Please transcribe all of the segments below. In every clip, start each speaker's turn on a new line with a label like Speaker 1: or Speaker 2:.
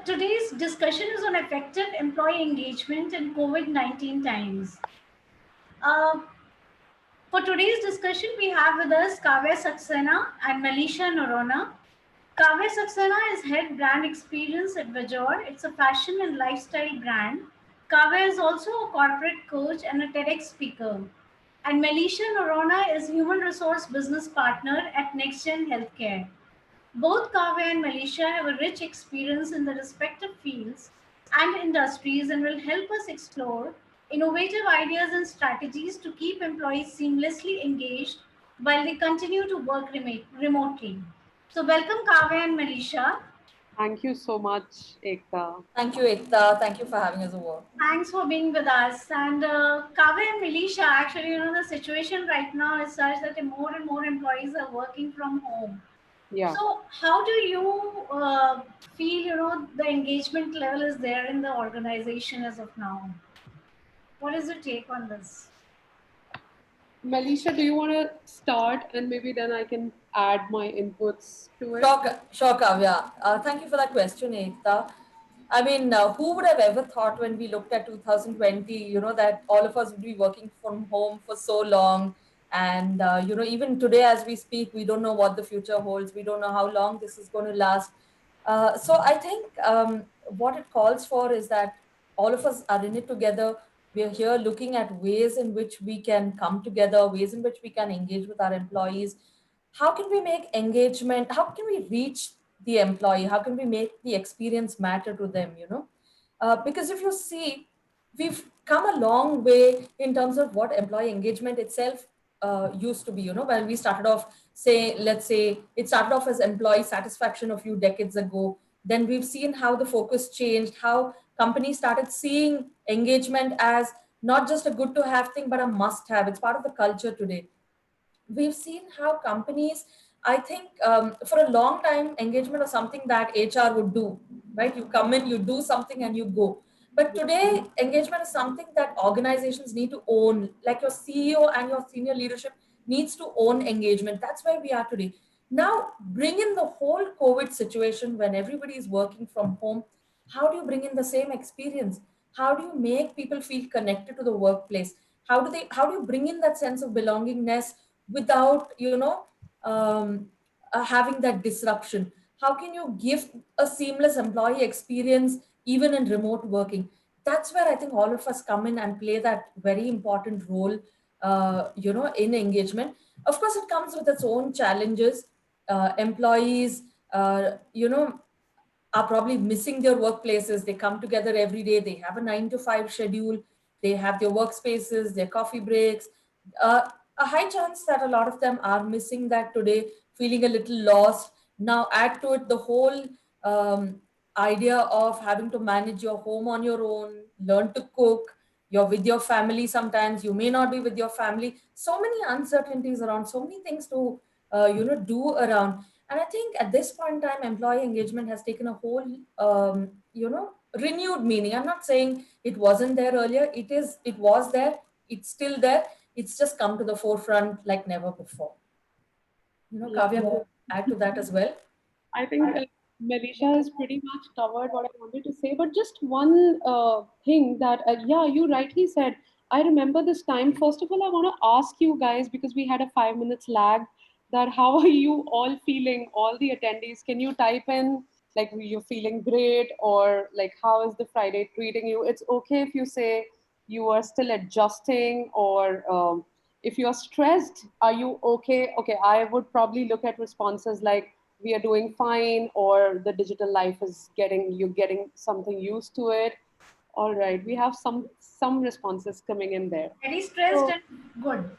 Speaker 1: today's discussion is on effective employee engagement in COVID-19 times. Uh, for today's discussion, we have with us Kavya Saxena and Melisha Noronha. Kavya Saxena is head brand experience at Vajor. It's a fashion and lifestyle brand. Kavya is also a corporate coach and a TEDx speaker. And Melisha Noronha is human resource business partner at NextGen Healthcare. Both Kavya and Melisha have a rich experience in the respective fields and industries and will help us explore innovative ideas and strategies to keep employees seamlessly engaged while they continue to work remotely. So, welcome Kavya and Melisha.
Speaker 2: Thank you so much, Ekta.
Speaker 3: Thank you, Ekta. Thank you for having us over.
Speaker 1: Thanks for being with us. And Kavya and Melisha, actually, the situation right now is such that more and more employees are working from home.
Speaker 2: Yeah.
Speaker 1: So, how do you feel, the engagement level is there in the organization as of now? What is your take on this?
Speaker 2: Melisha, do you want to start and maybe then I can add my inputs to it?
Speaker 3: Sure, Kavya. Thank you for that question, Ekta. I mean, who would have ever thought when we looked at 2020, that all of us would be working from home for so long. And, even today as we speak, we don't know what the future holds. We don't know how long this is going to last. So I think what it calls for is that all of us are in it together. We are here looking at ways in which we can come together, ways in which we can engage with our employees. How can we make engagement, how can we reach the employee, how can we make the experience matter to them, because if you see, we've come a long way in terms of what employee engagement itself used to be. When we started off, let's say it started off as employee satisfaction a few decades ago. Then we've seen how the focus changed, how companies started seeing engagement as not just a good to have thing but a must have. It's part of the culture today. We've seen how companies, I think, for a long time, engagement was something that HR would do, right? You come in, you do something and you go. But today engagement is something that organizations need to own, like your CEO and your senior leadership needs to own engagement. That's where we are today. Now bring in the whole COVID situation when everybody is working from home. How do you bring in the same experience? How do you make people feel connected to the workplace? How do you bring in that sense of belongingness without having that disruption? How can you give a seamless employee experience even in remote working? That's where I think all of us come in and play that very important role, in engagement. Of course it comes with its own challenges. Employees, are probably missing their workplaces. They come together every day. They have a 9 to 5 schedule. They have their workspaces, their coffee breaks. A high chance that a lot of them are missing that today, feeling a little lost. Now, add to it the whole idea of having to manage your home on your own, learn to cook. You're with your family sometimes. You may not be with your family. So many uncertainties around. So many things to do around. And I think at this point in time, employee engagement has taken a whole, renewed meaning. I'm not saying it wasn't there earlier. It was there. It's still there. It's just come to the forefront like never before. Kavya, could add to that as well.
Speaker 2: I think Melisha has pretty much covered what I wanted to say, but just one thing that, yeah, you rightly said. I remember this time. First of all, I want to ask you guys because we had a 5 minutes lag. That how are you all feeling? All the attendees, can you type in like you're feeling great or like how is the Friday treating you? It's okay if you say you are still adjusting or if you're stressed, are you okay? Okay, I would probably look at responses like we are doing fine or the digital life is you're getting something used to it. All right, we have some responses coming in there.
Speaker 1: Very stressed
Speaker 2: So
Speaker 1: and good.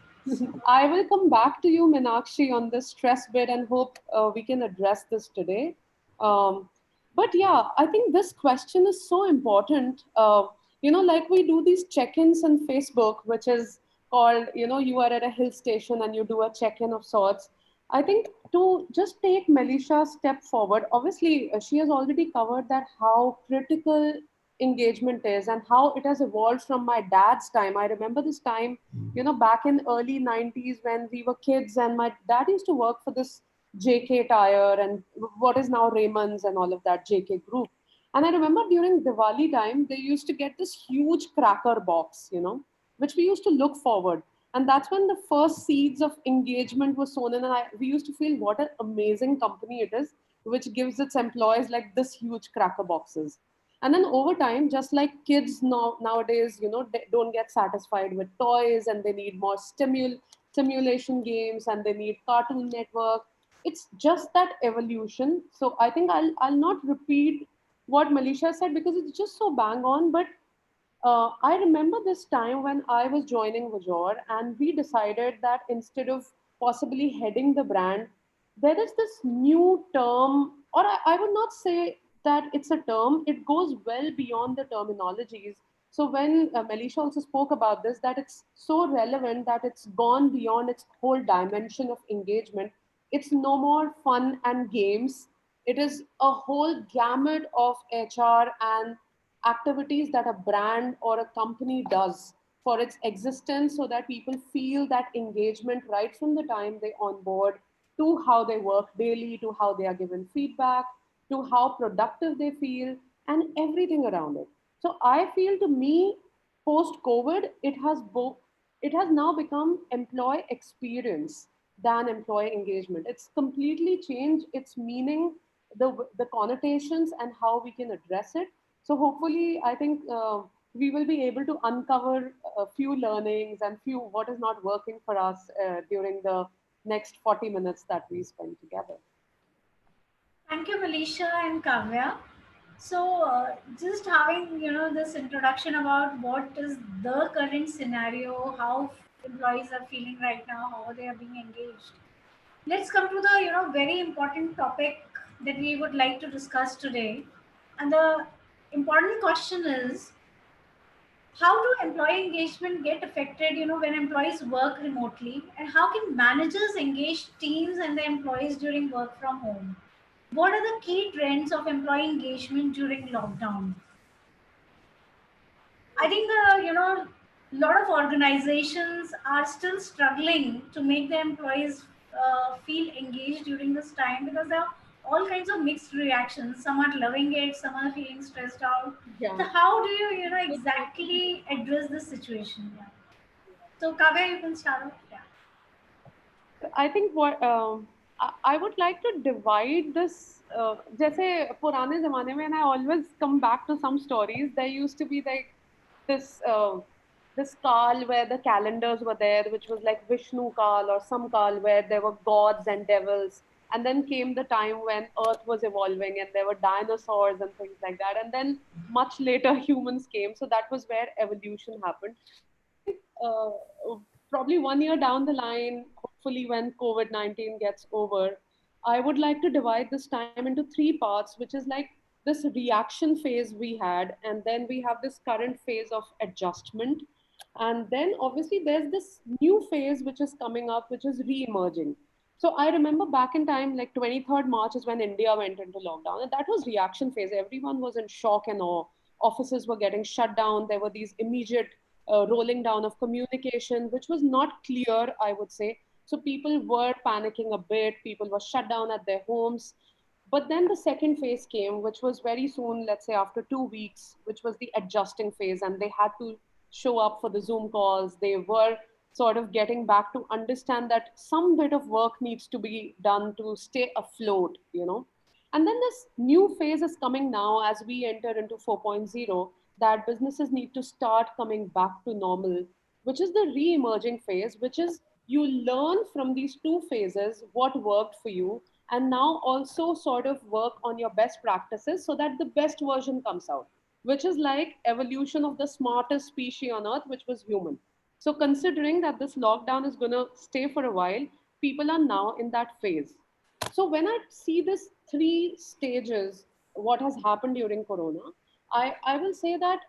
Speaker 2: I will come back to you, Minakshi, on this stress bit and hope we can address this today. Um, but yeah, I think this question is so important. Like we do these check-ins on Facebook, which is called, you are at a hill station and you do a check-in of sorts. I think to just take Melisha's step forward, obviously she has already covered that how critical engagement is and how it has evolved from my dad's time. I remember this time, back in early 90s when we were kids and my dad used to work for this JK Tire and what is now Raymond's and all of that JK group. And I remember during Diwali time, they used to get this huge cracker box, which we used to look forward. And that's when the first seeds of engagement were sown in. And we used to feel what an amazing company it is, which gives its employees like this huge cracker boxes. And then over time, just like kids nowadays, they don't get satisfied with toys and they need more simulation games and they need Cartoon Network. It's just that evolution. So I think I'll not repeat what Melisha said because it's just so bang on. But I remember this time when I was joining Vajor, and we decided that instead of possibly heading the brand, there is this new term, or I would not say that it's a term, it goes well beyond the terminologies. So when Melisha also spoke about this, that it's so relevant that it's gone beyond its whole dimension of engagement. It's no more fun and games. It is a whole gamut of HR and activities that a brand or a company does for its existence so that people feel that engagement right from the time they onboard to how they work daily, to how they are given feedback, to how productive they feel, and everything around it. So I feel to me, post COVID, it has now become employee experience than employee engagement. It's completely changed its meaning, the connotations, and how we can address it. So hopefully, I think we will be able to uncover a few learnings and few what is not working for us during the next 40 minutes that we spend together.
Speaker 1: Thank you, Melisha and Kavya. So, just having this introduction about what is the current scenario, how employees are feeling right now, how they are being engaged. Let's come to the very important topic that we would like to discuss today, and the important question is, how do employee engagement get affected when employees work remotely, and how can managers engage teams and their employees during work from home? What are the key trends of employee engagement during lockdown? I think a lot of organizations are still struggling to make their employees feel engaged during this time, because there are all kinds of mixed reactions. Some are loving it, some are feeling stressed out.
Speaker 2: Yeah.
Speaker 1: So how do you
Speaker 2: So totally.
Speaker 1: exactly address this situation? Yeah. So Kavya, you can start off. Yeah.
Speaker 2: I think what I would like to divide this. जैसे पुराने ज़माने में, and I always come back to some stories. There used to be like this this Kal where the calendars were there, which was like Vishnu Kal or some Kal where there were gods and devils. And then came the time when Earth was evolving and there were dinosaurs and things like that. And then much later humans came. So that was where evolution happened. I think probably 1 year down the line, hopefully when COVID-19 gets over, I would like to divide this time into three parts, which is like this reaction phase we had, and then we have this current phase of adjustment. And then obviously there's this new phase which is coming up, which is re-emerging. So I remember back in time, like 23rd March is when India went into lockdown, and that was reaction phase. Everyone was in shock and awe. Offices were getting shut down. There were these immediate rolling down of communication, which was not clear, I would say. So people were panicking a bit. People were shut down at their homes. But then the second phase came, which was very soon, let's say after 2 weeks, which was the adjusting phase, and they had to show up for the Zoom calls. They were sort of getting back to understand that some bit of work needs to be done to stay afloat. And then this new phase is coming now as we enter into 4.0, that businesses need to start coming back to normal, which is the re emerging phase, which is you learn from these two phases what worked for you, and now also sort of work on your best practices so that the best version comes out, which is like evolution of the smartest species on earth, which was human. So considering that this lockdown is going to stay for a while, people are now in that phase. So when I see this three stages, what has happened during Corona, I will say that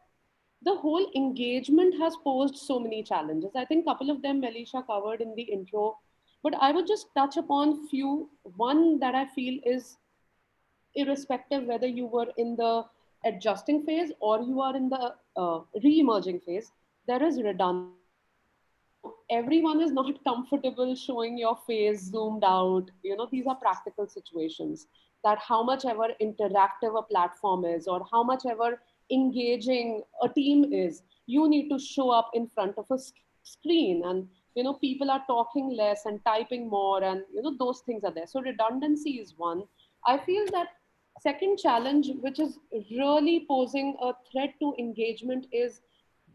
Speaker 2: the whole engagement has posed so many challenges. I think a couple of them Melisha covered in the intro, but I would just touch upon few. One that I feel is irrespective whether you were in the adjusting phase or you are in the re-emerging phase, there is redundancy. So everyone is not comfortable showing your face zoomed out. These are practical situations that how much ever interactive a platform is, or how much ever engaging a team is, you need to show up in front of a screen, and people are talking less and typing more, and those things are there. So redundancy is one. I feel that second challenge, which is really posing a threat to engagement, is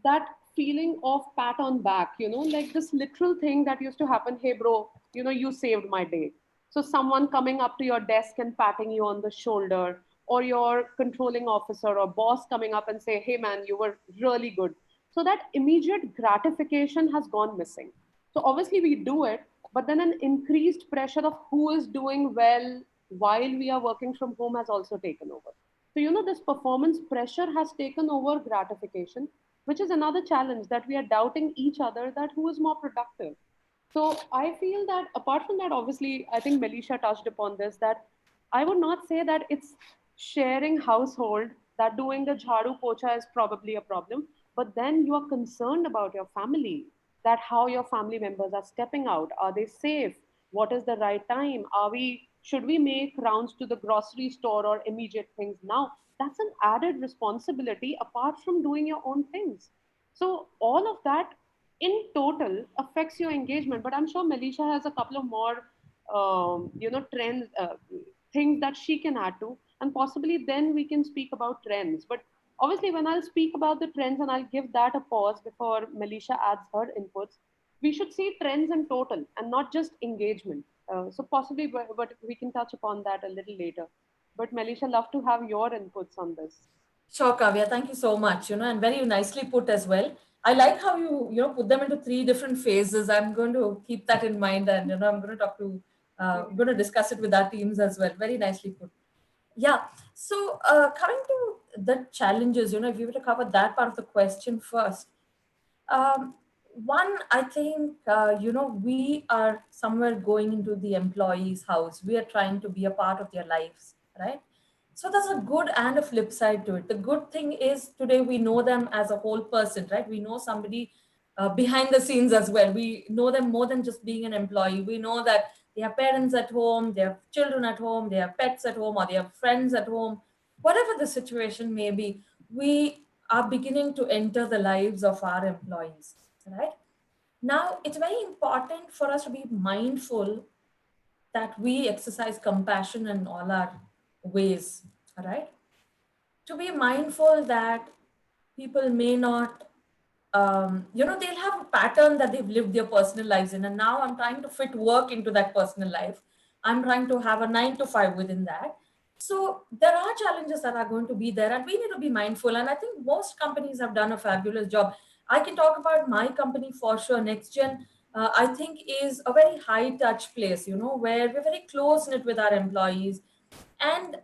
Speaker 2: that feeling of pat on back, like this literal thing that used to happen. Hey bro, you saved my day. So someone coming up to your desk and patting you on the shoulder, or your controlling officer or boss coming up and say, hey man, you were really good. So that immediate gratification has gone missing. So obviously we do it, but then an increased pressure of who is doing well while we are working from home has also taken over. So this performance pressure has taken over gratification, which is another challenge, that we are doubting each other, that who is more productive. So I feel that apart from that, obviously, I think Melisha touched upon this, that I would not say that it's sharing household, that doing the jharu pocha is probably a problem, but then you are concerned about your family, that how your family members are stepping out. Are they safe? What is the right time? Should we make rounds to the grocery store or immediate things now? That's an added responsibility apart from doing your own things. So all of that in total affects your engagement. But I'm sure Melisha has a couple of more, trends, things that she can add to, and possibly then we can speak about trends. But obviously, when I'll speak about the trends, and I'll give that a pause before Melisha adds her inputs, we should see trends in total and not just engagement. So possibly, but we can touch upon that a little later. But Melisha, love to have your inputs on this.
Speaker 3: Sure, Kavya, thank you so much, and very nicely put as well. I like how put them into three different phases. I'm going to keep that in mind, and, I'm going to I'm going to discuss it with our teams as well. Very nicely put. Yeah. So, coming to the challenges, if you were to cover that part of the question first, um, one, I think, we are somewhere going into the employee's house. We are trying to be a part of their lives, right? So there's a good and a flip side to it. The good thing is today we know them as a whole person, right? We know somebody behind the scenes as well. We know them more than just being an employee. We know that they have parents at home, they have children at home, they have pets at home, or they have friends at home. Whatever the situation may be, we are beginning to enter the lives of our employees, right? Now, it's very important for us to be mindful that we exercise compassion in all our ways, right? To be mindful that people may not, they'll have a pattern that they've lived their personal lives in. And now I'm trying to fit work into that personal life. I'm trying to have a 9 to 5 within that. So there are challenges that are going to be there, and we need to be mindful. And I think most companies have done a fabulous job. I can talk about my company for sure. NextGen, I think, is a very high touch place, where we're very close knit with our employees. And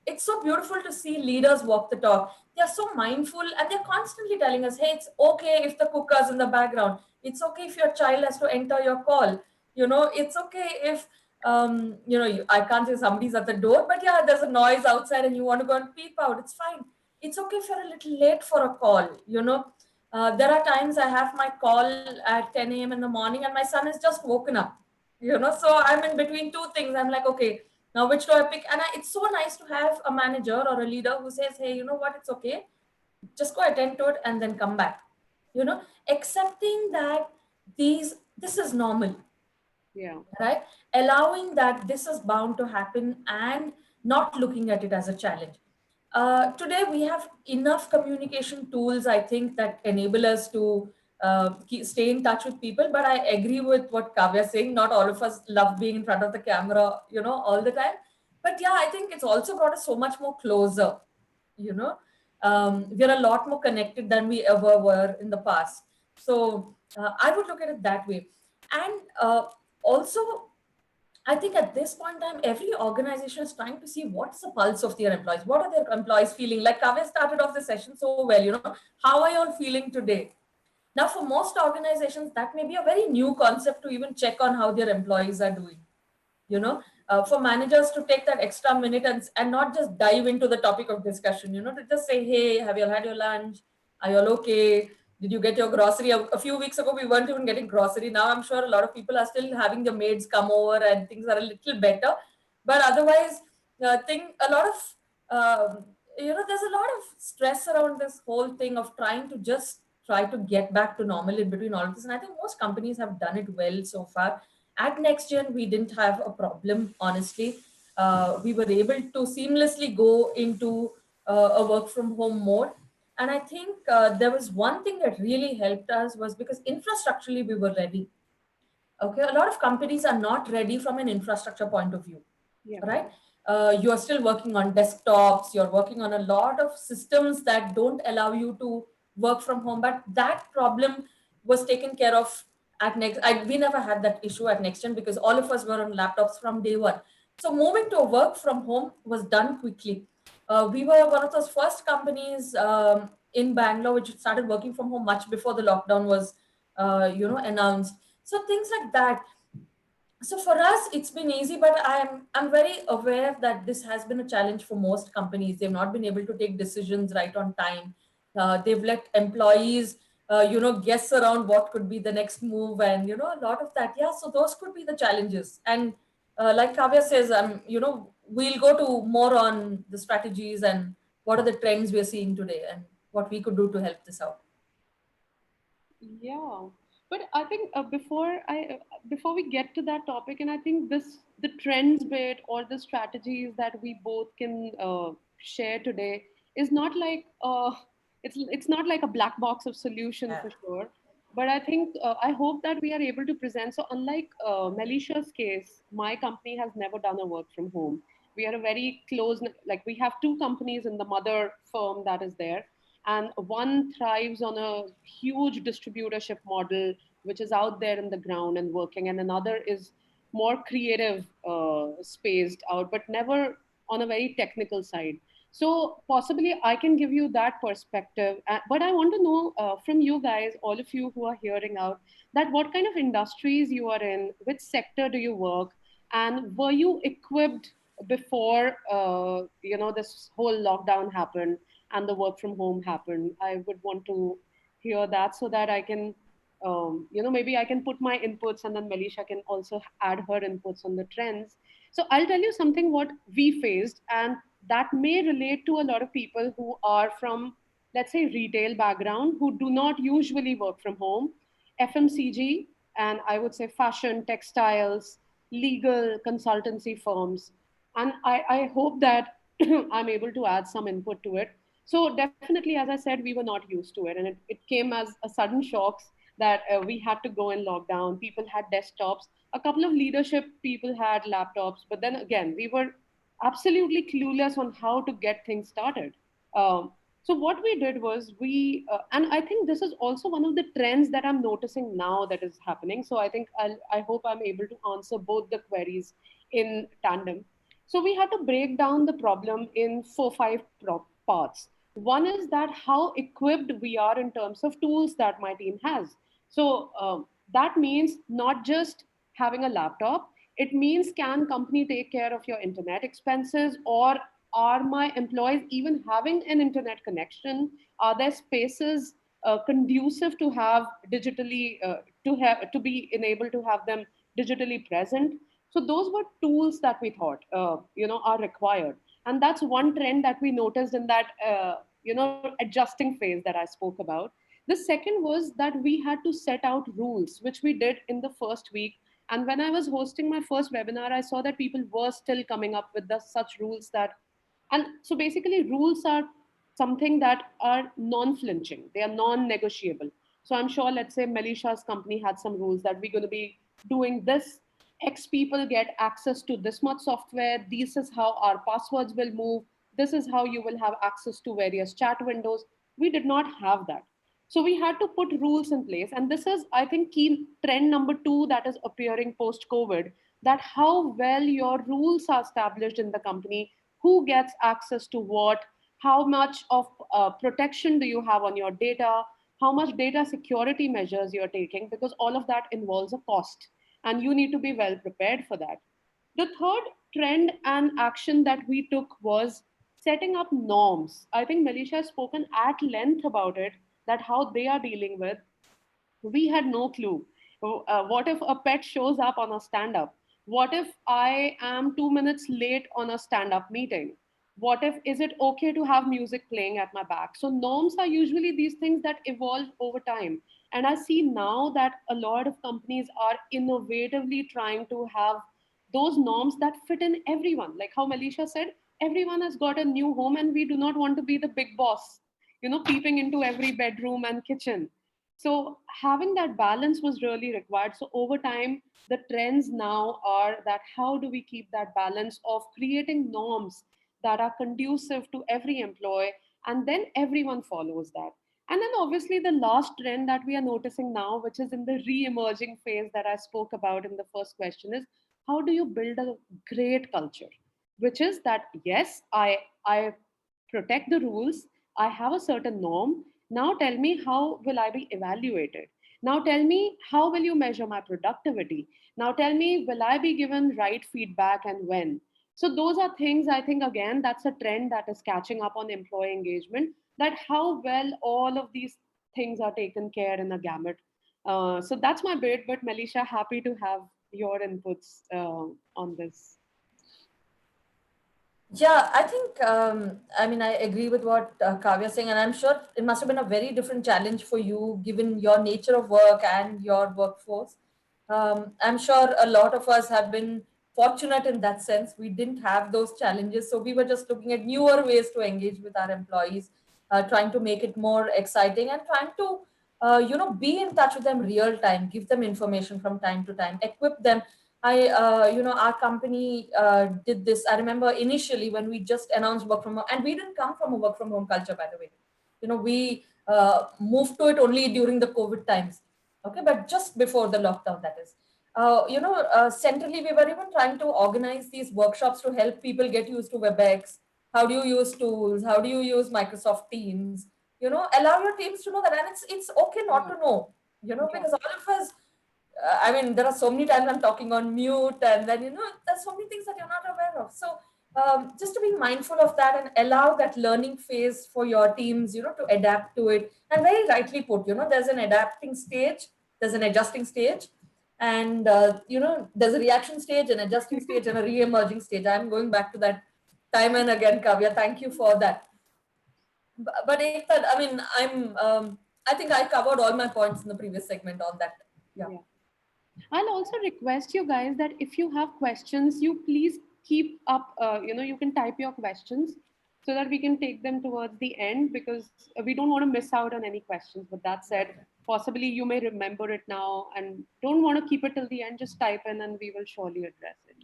Speaker 3: it's so beautiful to see leaders walk the talk. They're so mindful, and they're constantly telling us, hey, it's okay if the cooker's in the background. It's okay if your child has to enter your call. It's okay if, I can't say somebody's at the door, but yeah, there's a noise outside and you want to go and peep out. It's fine. It's okay if you're a little late for a call. There are times I have my call at 10 a.m. in the morning and my son has just woken up. So I'm in between two things. I'm like, okay, now which do I pick? And it's so nice to have a manager or a leader who says, hey, you know what, it's okay. Just go attend to it and then come back. Accepting that this is normal,
Speaker 2: Yeah.
Speaker 3: right? Allowing that this is bound to happen and not looking at it as a challenge. Today, we have enough communication tools, I think, that enable us to stay in touch with people. But I agree with what Kavya is saying. Not all of us love being in front of the camera, all the time. But yeah, I think it's also brought us so much more closer. You know, we're a lot more connected than we ever were in the past. So I would look at it that way. And also, I think at this point in time, every organization is trying to see what's the pulse of their employees. What are their employees feeling? Like Kavya started off the session so well, how are you all feeling today? Now, for most organizations, that may be a very new concept to even check on how their employees are doing. For managers to take that extra minute and not just dive into the topic of discussion, to just say, hey, have you all had your lunch? Are you all okay? Did you get your grocery? A few weeks ago, we weren't even getting grocery. Now I'm sure a lot of people are still having the maids come over and things are a little better. But otherwise, thing, a lot of there's a lot of stress around this whole thing of trying to just try to get back to normal in between all of this. And I think most companies have done it well so far. At NextGen, we didn't have a problem, honestly. We were able to seamlessly go into a work from home mode. And I think there was one thing that really helped us was because infrastructurally we were ready. Okay, a lot of companies are not ready from an infrastructure point of view,
Speaker 2: Yeah.
Speaker 3: right? You are still working on desktops, you're working on a lot of systems that don't allow you to work from home, but that problem was taken care of at we never had that issue at NextGen because all of us were on laptops from day one. So moving to a work from home was done quickly. We were one of those first companies in Bangalore which started working from home much before the lockdown was announced. So things like that. So for us it's been easy, but I'm very aware that this has been a challenge for most companies. They've not been able to take decisions right on time. They've let employees guess around what could be the next move, and a lot of that. Yeah, so those could be the challenges. And like Kavya says, we'll go to more on the strategies and what are the trends we're seeing today and what we could do to help this out.
Speaker 2: Yeah, but I think before we get to that topic, and I think this the trends bit or the strategies that we both can share today is not like it's not like a black box of solution
Speaker 3: Yeah.
Speaker 2: for sure. But I think I hope that we are able to present. So unlike Melisha's case, my company has never done a work from home. We are a very close, like we have two companies in the mother firm that is there, and one thrives on a huge distributorship model which is out there in the ground and working, and another is more creative, spaced out but never on a very technical side. So possibly I can give you that perspective, but I want to know from you guys, all of you who are hearing out, that what kind of industries you are in, which sector do you work, and were you equipped before this whole lockdown happened and the work from home happened? I would want to hear that so that I can, maybe I can put my inputs and then Melisha can also add her inputs on the trends. So I'll tell you something what we faced, and that may relate to a lot of people who are from, let's say, retail background who do not usually work from home, FMCG, and I would say fashion, textiles, legal, consultancy firms. And I hope that I'm able to add some input to it. So definitely, as I said, we were not used to it, and it came as a sudden shocks that we had to go in lockdown. People had desktops. A couple of leadership people had laptops, but then again, we were absolutely clueless on how to get things started. Um, so what we did was and I think this is also one of the trends that I'm noticing now that is happening. So I hope I'm able to answer both the queries in tandem. So we had to break down the problem in four, five parts. One is that how equipped we are in terms of tools that my team has. So that means not just having a laptop. It means, can company take care of your internet expenses, or are my employees even having an internet connection? Are there spaces conducive to have digitally to be enabled to have them digitally present? So those were tools that we thought are required, and that's one trend that we noticed in that adjusting phase that I spoke about. The second was that we had to set out rules, which we did in the first week. And when I was hosting my first webinar, I saw that people were still coming up with such rules that, and so basically, rules are something that are non flinching, they are non negotiable. So I'm sure, let's say, Melisha's company had some rules that we're going to be doing this. X people get access to this much software. This is how our passwords will move. This is how you will have access to various chat windows. We did not have that. So we had to put rules in place. And this is, I think, key trend number two that is appearing post COVID, that how well your rules are established in the company, who gets access to what, how much of protection do you have on your data, how much data security measures you're taking, because all of that involves a cost and you need to be well prepared for that. The third trend and action that we took was setting up norms. I think Melisha has spoken at length about it, that how they are dealing with. We had no clue. What if a pet shows up on a stand up? What if I am 2 minutes late on a stand up meeting? What if, is it okay to have music playing at my back? So, norms are usually these things that evolve over time. And I see now that a lot of companies are innovatively trying to have those norms that fit in everyone. Like how Melisha said, everyone has got a new home, and we do not want to be the big boss, peeping into every bedroom and kitchen. So having that balance was really required. So over time, the trends now are that how do we keep that balance of creating norms that are conducive to every employee, and then everyone follows that. And then obviously the last trend that we are noticing now, which is in the re-emerging phase that I spoke about in the first question, is how do you build a great culture? Which is that yes, I protect the rules, I have a certain norm. Now tell me, how will I be evaluated? Now tell me, how will you measure my productivity? Now tell me, will I be given right feedback and when? So those are things, I think, again, that's a trend that is catching up on employee engagement, that how well all of these things are taken care in a gamut. So that's my bit, but Melisha, happy to have your inputs on this.
Speaker 3: Yeah, I think, I mean, I agree with what Kavya is saying, and I'm sure it must have been a very different challenge for you given your nature of work and your workforce. I'm sure a lot of us have been fortunate in that sense. We didn't have those challenges, so we were just looking at newer ways to engage with our employees, trying to make it more exciting and trying to, be in touch with them real time, give them information from time to time, equip them. Our company did this. I remember initially when we just announced work from home, and we didn't come from a work from home culture, by the way. We moved to it only during the COVID times. Okay, but just before the lockdown, that is. Centrally, we were even trying to organize these workshops to help people get used to WebEx. How do you use tools? How do you use Microsoft Teams? Allow your teams to know that, and it's okay not
Speaker 2: Yeah.
Speaker 3: to know.
Speaker 2: Yeah.
Speaker 3: Because all of us, I mean, there are so many times I'm talking on mute, and then there's so many things that you're not aware of. So just to be mindful of that and allow that learning phase for your teams, to adapt to it. And very rightly put, there's an adapting stage, there's an adjusting stage, and there's a reaction stage, an adjusting stage, and a re-emerging stage. I'm going back to that time and again, Kavya. Thank you for that. But Ekta, I mean, I think I covered all my points in the previous segment on that. Yeah.
Speaker 2: Yeah. I'll also request you guys that if you have questions, you please keep up, you can type your questions so that we can take them towards the end, because we don't want to miss out on any questions. But that said, possibly you may remember it now and don't want to keep it till the end, just type in and we will surely address it.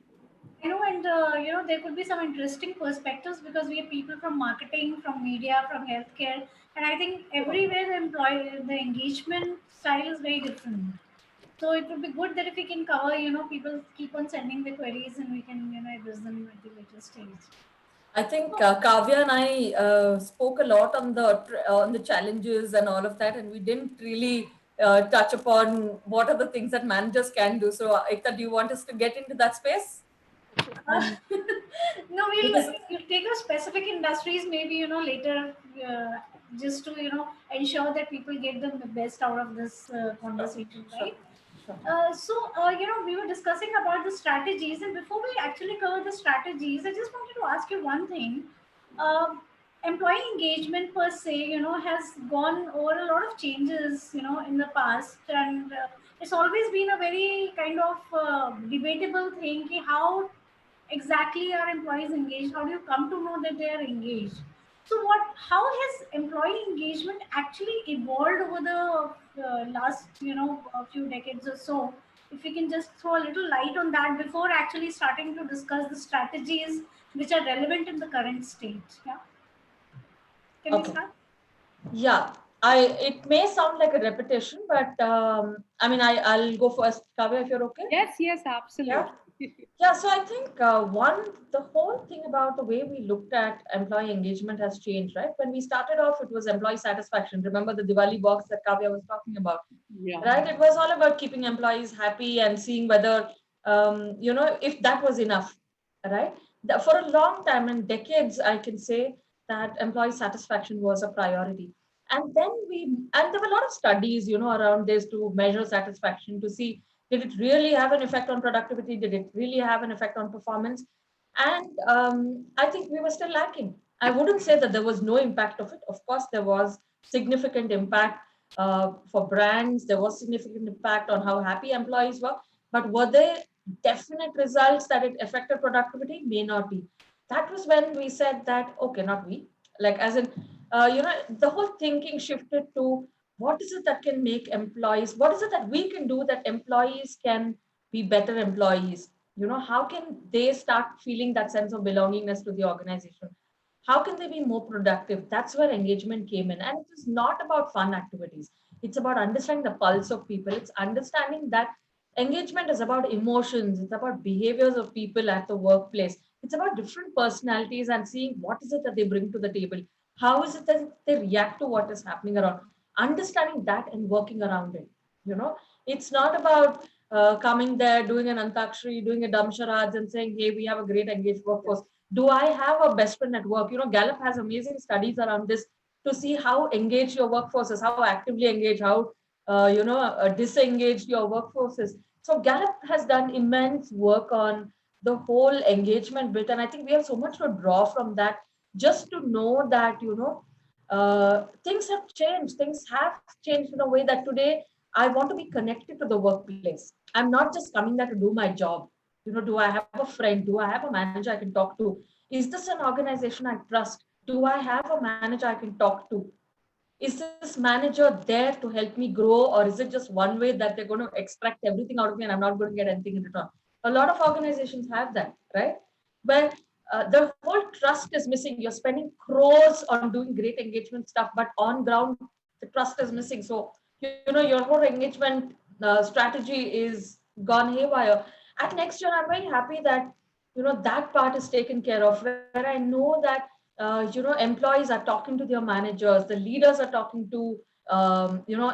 Speaker 1: I know, and there could be some interesting perspectives because we have people from marketing, from media, from healthcare, and I think everywhere the engagement style is very different. So it would be good that if we can cover, people keep on sending the queries and we can, address them at the later stage.
Speaker 3: I think Kavya and I spoke a lot on the challenges and all of that, and we didn't really touch upon what are the things that managers can do. So, Ekta, do you want us to get into that space?
Speaker 1: Uh, no,
Speaker 3: Because
Speaker 1: we'll take up specific industries maybe, later, just to, ensure that people get the best out of this
Speaker 3: sure,
Speaker 1: conversation,
Speaker 3: sure,
Speaker 1: right?
Speaker 3: sure.
Speaker 1: We were discussing about the strategies, and before we actually cover the strategies, I just wanted to ask you one thing. Um, Employee engagement per se, has gone over a lot of changes, in the past, and it's always been a very kind of debatable thing. How exactly are employees engaged? How do you come to know that they are engaged? So how has employee engagement actually evolved over the last a few decades or so? If you can just throw a little light on that before actually starting to discuss the strategies which are relevant in the current state. Yeah, can we
Speaker 3: Okay.
Speaker 1: start?
Speaker 3: Yeah, it may sound like a repetition, but I mean, I'll go first, Kavya, if you're okay.
Speaker 2: Yes, yes,
Speaker 3: Yeah.
Speaker 2: absolutely.
Speaker 3: Yeah, so I think the whole thing about the way we looked at employee engagement has changed, right? When we started off, it was employee satisfaction. Remember the Diwali box that Kavya was talking about,
Speaker 2: Yeah.
Speaker 3: right? It was all about keeping employees happy and seeing whether, if that was enough, right? For a long time and decades, I can say that employee satisfaction was a priority. And then and there were a lot of studies, around this to measure satisfaction, to see, Did it really have an effect on productivity? Did it really have an effect on performance? And I think we were still lacking. I wouldn't say that there was no impact of it. Of course, there was significant impact for brands. There was significant impact on how happy employees were. But were there definite results that it affected productivity? May not be. That was when we said that, okay, not we, like as in, the whole thinking shifted to what is it that can make employees, what is it that we can do that employees can be better employees? How can they start feeling that sense of belongingness to the organization? How can they be more productive? That's where engagement came in. And it is not about fun activities. It's about understanding the pulse of people. It's understanding that engagement is about emotions. It's about behaviors of people at the workplace. It's about different personalities and seeing what is it that they bring to the table. How is it that they react to what is happening around? Understanding that and working around it. It's not about coming there, doing an antakshari, doing a dumb charades and saying, hey, we have a great engaged workforce. Do I have a best friend at work? Gallup has amazing studies around this to see how engaged your workforce is, how actively engaged, how disengaged your workforce is. So Gallup has done immense work on the whole engagement bit, and I think we have so much to draw from that. Just to know that things have changed. Things have changed in a way that today I want to be connected to the workplace. I'm not just coming there to do my job. Do I have a friend? Do I have a manager I can talk to? Is this an organization I trust? Do I have a manager I can talk to? Is this manager there to help me grow, or is it just one way that they're going to extract everything out of me and I'm not going to get anything in return? A lot of organizations have that, right? But the whole trust is missing. You're spending crores on doing great engagement stuff, but on ground the trust is missing. So your whole engagement strategy is gone haywire. At NextGen, I'm very happy that that part is taken care of, where I know that employees are talking to their managers, the leaders are talking to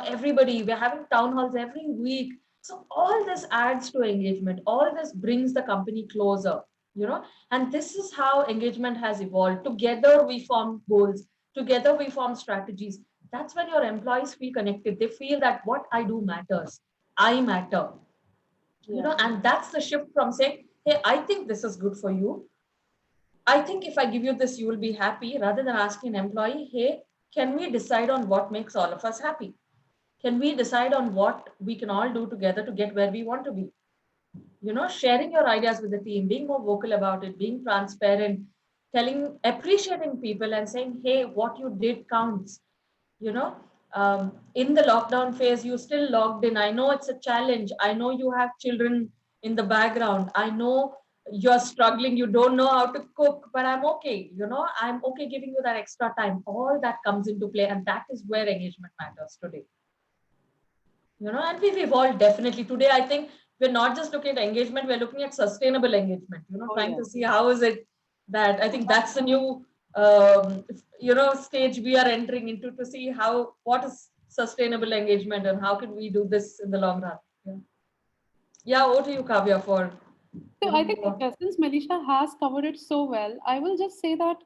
Speaker 3: everybody. We're having town halls every week. So all this adds to engagement. All this brings the company closer. And this is how engagement has evolved. Together we form goals. Together we form strategies. That's when your employees feel connected. They feel that what I do matters. I matter. And that's the shift from saying, hey, I think this is good for you. I think if I give you this, you will be happy, rather than asking an employee, hey, can we decide on what makes all of us happy? Can we decide on what we can all do together to get where we want to be? Sharing your ideas with the team, being more vocal about it, being transparent, appreciating people and saying, hey, what you did counts. You know, in the lockdown phase, you still logged in. I know it's a challenge. I know you have children in the background. I know you're struggling. You don't know how to cook, but I'm okay. I'm okay giving you that extra time. All that comes into play. And that is where engagement matters today. And we've evolved definitely. Today, I think we're not just looking at engagement, we're looking at sustainable engagement, trying to see how is it that I think that's the new stage we are entering into, to see what is sustainable engagement and how can we do this in the long run. Yeah, over to you, Kavya, for
Speaker 2: So I think since Melisha has covered it so well, I will just say that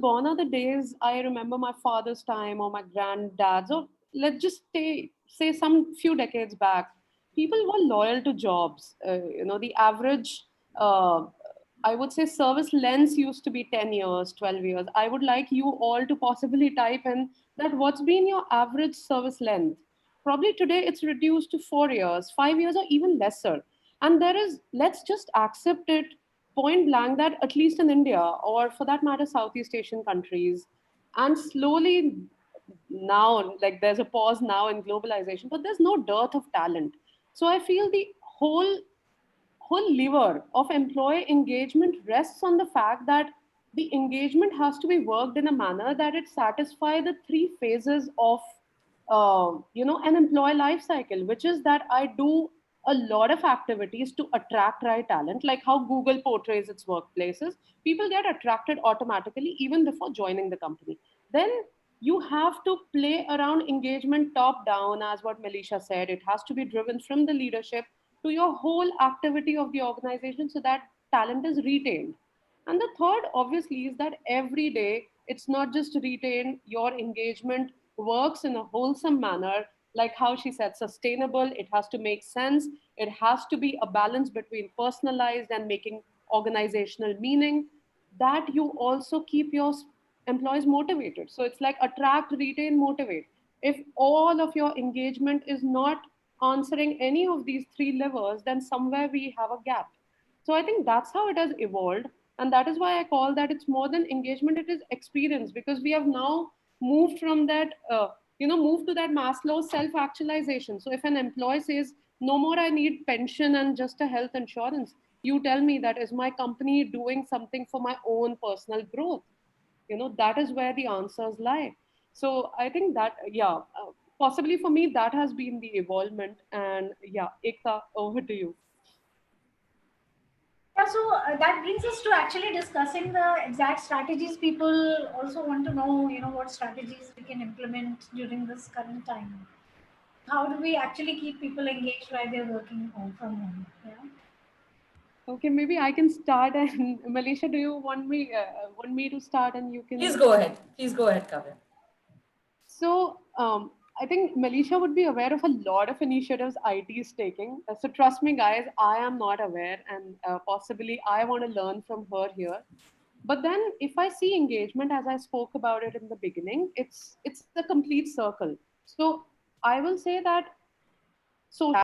Speaker 2: gone are the days I remember my father's time or my granddad's, or let's just say some few decades back, people were loyal to jobs. The average, I would say, service lengths used to be 10 years, 12 years. I would like you all to possibly type in that what's been your average service length. Probably today it's reduced to 4 years, 5 years, or even lesser. And there is, let's just accept it point blank that at least in India, or for that matter, Southeast Asian countries, and slowly now, like there's a pause now in globalization, but there's no dearth of talent. So I feel the whole lever of employee engagement rests on the fact that the engagement has to be worked in a manner that it satisfy the three phases of an employee life cycle, which is that I do a lot of activities to attract right talent, like how Google portrays its workplaces. People get attracted automatically even before joining the company. Then you have to play around engagement top down, as what Melisha said. It has to be driven from the leadership to your whole activity of the organization so that talent is retained. And the third, obviously, is that every day it's not just retained, your engagement works in a wholesome manner like how she said, sustainable, it has to make sense, it has to be a balance between personalized and making organizational meaning, that you also keep your employees motivated. So it's like attract, retain, motivate. If all of your engagement is not answering any of these three levers, then somewhere we have a gap. So I think that's how it has evolved. And that is why I call that it's more than engagement, it is experience, because we have now moved from that, moved to that Maslow's self actualization. So if an employee says, no more, I need pension and just a health insurance, you tell me, that is my company doing something for my own personal growth? That is where the answers lie. So I think that, yeah, possibly for me, that has been the evolvement. And yeah, Ekta, over to you.
Speaker 1: Yeah, so that brings us to actually discussing the exact strategies. People also want to know, what strategies we can implement during this current time. How do we actually keep people engaged while they're working home from home? Yeah.
Speaker 2: Okay, maybe I can start. And Melisha, do you want me to start, and you
Speaker 3: Please
Speaker 2: can?
Speaker 3: go ahead. Please go ahead, Kavya.
Speaker 2: So I think Melisha would be aware of a lot of initiatives IT is taking. So trust me, guys, I am not aware, and possibly I want to learn from her here. But then, if I see engagement, as I spoke about it in the beginning, it's a complete circle. So I will say that social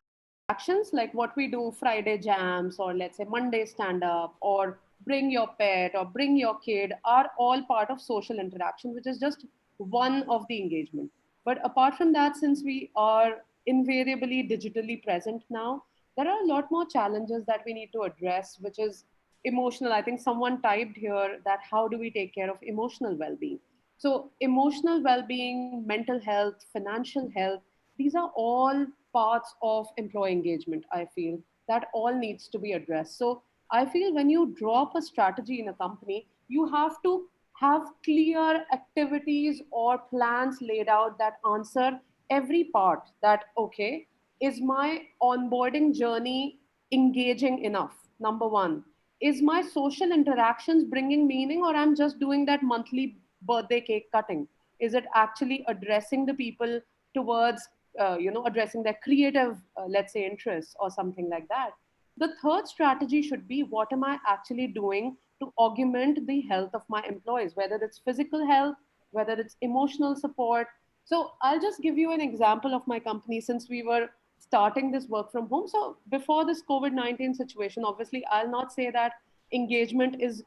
Speaker 2: actions like what we do, Friday jams, or let's say Monday stand up, or bring your pet or bring your kid, are all part of social interaction, which is just one of the engagement. But apart from that, since we are invariably digitally present now, there are a lot more challenges that we need to address, which is emotional. I think someone typed here that how do we take care of emotional well-being. So emotional well-being, mental health, financial health, these are all parts of employee engagement. I feel that all needs to be addressed. So I feel when you drop a strategy in a company, you have to have clear activities or plans laid out that answer every part. That, okay, is my onboarding journey engaging enough? Number one, is my social interactions bringing meaning, or I'm just doing that monthly birthday cake cutting? Is it actually addressing the people towards addressing their creative, let's say, interests or something like that? The third strategy should be, what am I actually doing to augment the health of my employees, whether it's physical health, whether it's emotional support. So I'll just give you an example of my company, since we were starting this work from home. So before this COVID-19 situation, obviously I'll not say that engagement is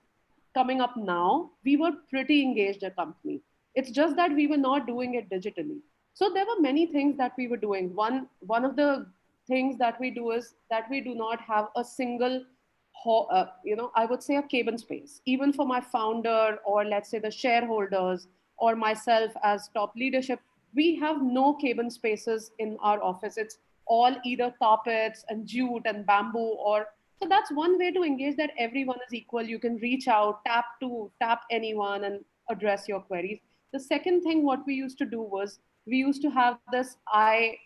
Speaker 2: coming up now. We were pretty engaged a company. It's just that we were not doing it digitally. So there were many things that we were doing. One of the things that we do is that we do not have a single I would say a cabin space, even for my founder, or let's say the shareholders, or myself as top leadership. We have no cabin spaces in our office. It's all either carpets and jute and bamboo, or so that's one way to engage, that everyone is equal. You can reach out, tap anyone and address your queries. The second thing what we used to do was, we used to have this I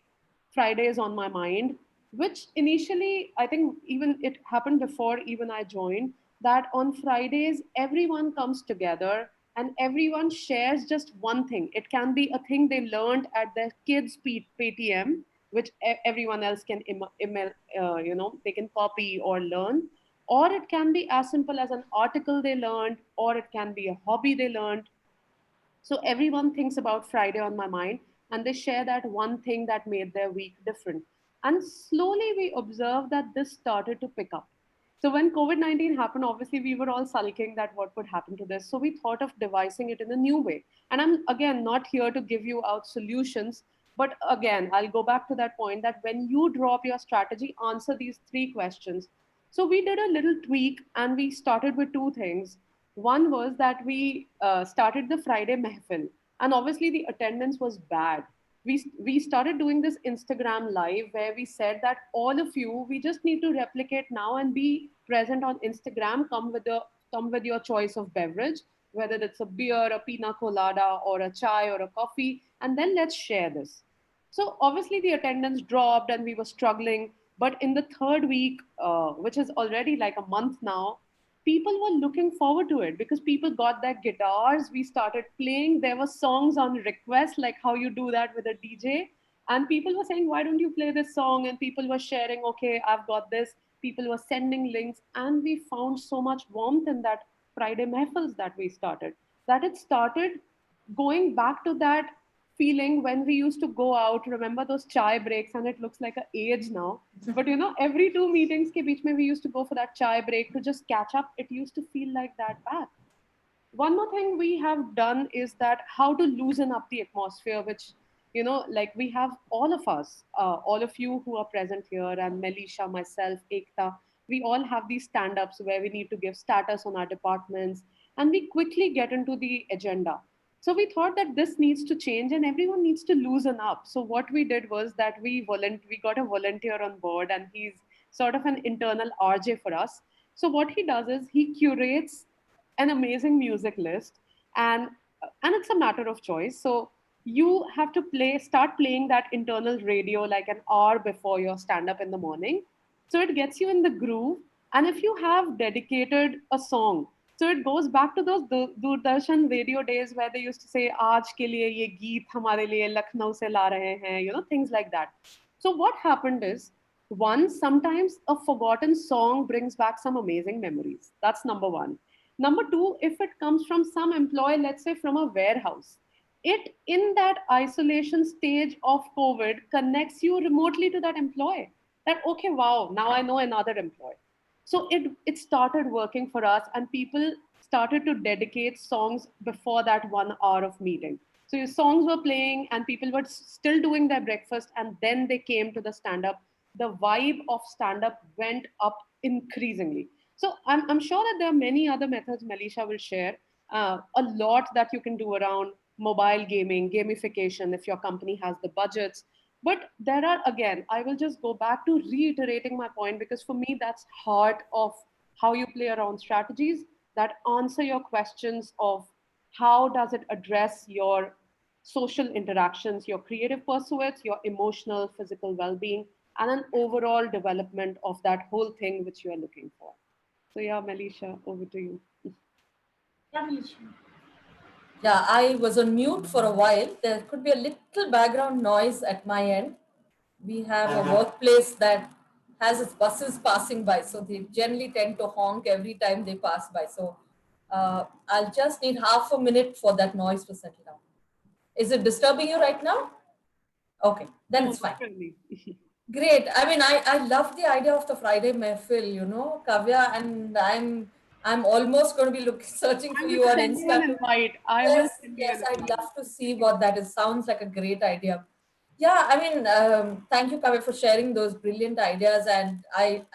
Speaker 2: Fridays on my mind, which initially, I think even it happened before even I joined, that on Fridays, everyone comes together and everyone shares just one thing. It can be a thing they learned at their kids' PTM, which everyone else can email, they can copy or learn. Or it can be as simple as an article they learned, or it can be a hobby they learned. So everyone thinks about Friday on my mind, and they share that one thing that made their week different. And slowly we observed that this started to pick up. So when COVID-19 happened, obviously we were all sulking that what would happen to this. So we thought of devising it in a new way. And I'm again not here to give you out solutions, but again, I'll go back to that point, that when you drop your strategy, answer these three questions. So we did a little tweak, and we started with two things. One was that we started the Friday Mehfil, and obviously the attendance was bad. We started doing this Instagram live, where we said that all of you, we just need to replicate now and be present on Instagram. Come with your choice of beverage, whether it's a beer, a pina colada, or a chai or a coffee, and then let's share this. So obviously the attendance dropped and we were struggling. But in the third week, which is already like a month now, people were looking forward to it, because people got their guitars. We started playing. There were songs on request, like how you do that with a DJ. And people were saying, why don't you play this song? And people were sharing, okay, I've got this. People were sending links. And we found so much warmth in that Friday mehfils that we started, that it started going back to that feeling when we used to go out. Remember those chai breaks? And it looks like an age now. But every two meetings ke beech mein we used to go for that chai break to just catch up. It used to feel like that back. One more thing we have done is that how to loosen up the atmosphere, which like we have all of us, all of you who are present here, and Melisha, myself, Ekta, we all have these stand-ups where we need to give status on our departments, and we quickly get into the agenda. So we thought that this needs to change and everyone needs to loosen up. So what we did was that we got a volunteer on board, and he's sort of an internal RJ for us. So what he does is he curates an amazing music list, and it's a matter of choice. So you have to start playing that internal radio like an hour before your stand up in the morning, so it gets you in the groove. And if you have dedicated a song, so it goes back to those Doordarshan radio days where they used to say aaj ke liye ye geet hamare liye Lucknow se la rahe hain, things like that. So what happened is, one, sometimes a forgotten song brings back some amazing memories. That's number one. Number two, if it comes from some employee, let's say from a warehouse, it in that isolation stage of COVID connects you remotely to that employee. That, okay, wow, now I know another employee. So it started working for us, and people started to dedicate songs before that 1 hour of meeting. So your songs were playing, and people were still doing their breakfast, and then they came to the stand up. The vibe of stand up went up increasingly. So I'm sure that there are many other methods Melisha will share. A lot that you can do around mobile gaming, gamification, if your company has the budgets. But there are, again, I will just go back to reiterating my point, because for me, that's heart of how you play around strategies that answer your questions of how does it address your social interactions, your creative pursuits, your emotional, physical well-being, and an overall development of that whole thing which you are looking for. So yeah, Melisha, over to you.
Speaker 1: Yeah, Melisha.
Speaker 3: Yeah, I was on mute for a while. There could be a little background noise at my end. We have a workplace that has its buses passing by, so they generally tend to honk every time they pass by. So I'll just need half a minute for that noise to settle down. Is it disturbing you right now? Okay, then
Speaker 2: No,
Speaker 3: it's
Speaker 2: not
Speaker 3: fine.
Speaker 2: really.
Speaker 3: Great. I mean, I love the idea of the Friday Mehfil, Kavya, and I'm almost going to be searching
Speaker 2: I
Speaker 3: for
Speaker 2: will
Speaker 3: you on
Speaker 2: send you an
Speaker 3: Insta.
Speaker 2: invite. I will
Speaker 3: Yes,
Speaker 2: send you
Speaker 3: yes,
Speaker 2: an
Speaker 3: I'd
Speaker 2: invite.
Speaker 3: love to see what that is. Sounds like a great idea. Yeah, I mean, thank you, Kavya, for sharing those brilliant ideas. And I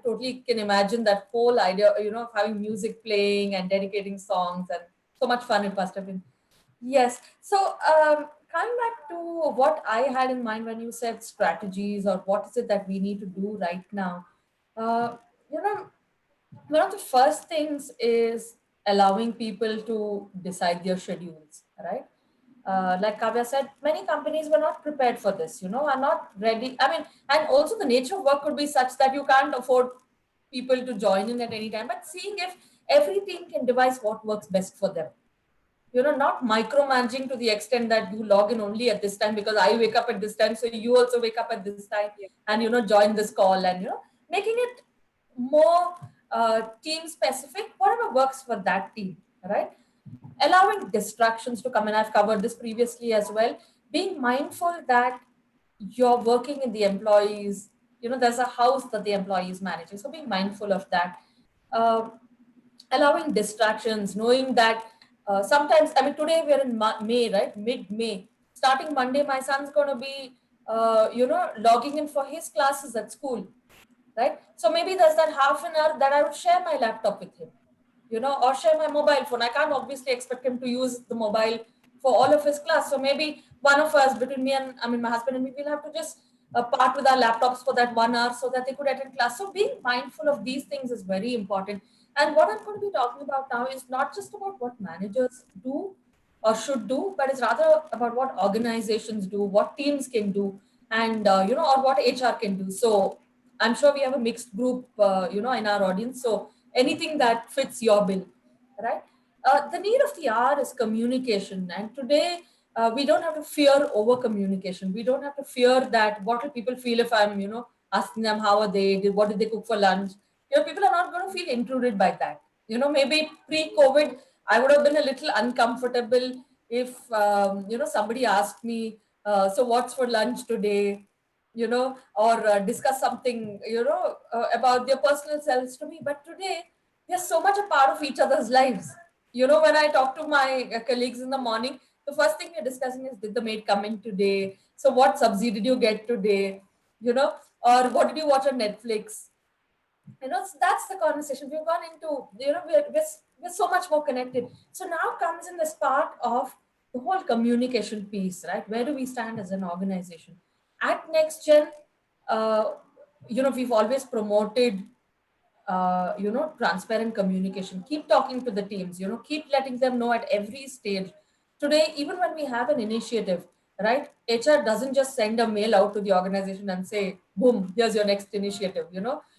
Speaker 3: totally can imagine that whole idea, of having music playing and dedicating songs, and so much fun it must have been. Yes. So, coming back to what I had in mind when you said strategies, or what is it that we need to do right now, uh, you know, one of the first things is allowing people to decide their schedules, right? Like Kavya said, many companies were not prepared for this, are not ready. I mean, and also the nature of work could be such that you can't afford people to join in at any time, but seeing if every team can devise what works best for them, not micromanaging to the extent that you log in only at this time because I wake up at this time, so you also wake up at this time,
Speaker 2: Yeah.
Speaker 3: and join this call, and making it more team specific, whatever works for that team, right? Allowing distractions to come in. I've covered this previously as well. Being mindful that you're working in the employees, there's a house that the employee is managing, so being mindful of that. Um Allowing distractions, knowing that sometimes, I mean, today we're in May, right? Mid May. Starting Monday, my son's going to be, logging in for his classes at school, right? So maybe there's that half an hour that I would share my laptop with him, or share my mobile phone. I can't obviously expect him to use the mobile for all of his class. So maybe one of us, between me and, I mean, my husband and me, will have to just part with our laptops for that 1 hour so that they could attend class. So being mindful of these things is very important. And what I'm going to be talking about now is not just about what managers do or should do, but it's rather about what organizations do, what teams can do, and or what HR can do. So I'm sure we have a mixed group, in our audience. So anything that fits your bill, right? The need of the hour is communication, and today we don't have to fear over communication. We don't have to fear that what will people feel if I'm, asking them how are they, what did they cook for lunch. People are not going to feel intruded by that. Maybe pre-COVID, I would have been a little uncomfortable if, somebody asked me, so what's for lunch today, or discuss something, about their personal selves to me. But today, we are so much a part of each other's lives. When I talk to my colleagues in the morning, the first thing we're discussing is, did the maid come in today? So what subsidy did you get today? You know, or what did you watch on Netflix? So that's the conversation. We've gone into, we're so much more connected. So now comes in this part of the whole communication piece, right? Where do we stand as an organization? At NextGen, uh, we've always promoted transparent communication. Keep talking to the teams, keep letting them know at every stage. Today, even when we have an initiative, right, HR doesn't just send a mail out to the organization and say, boom, here's your next initiative.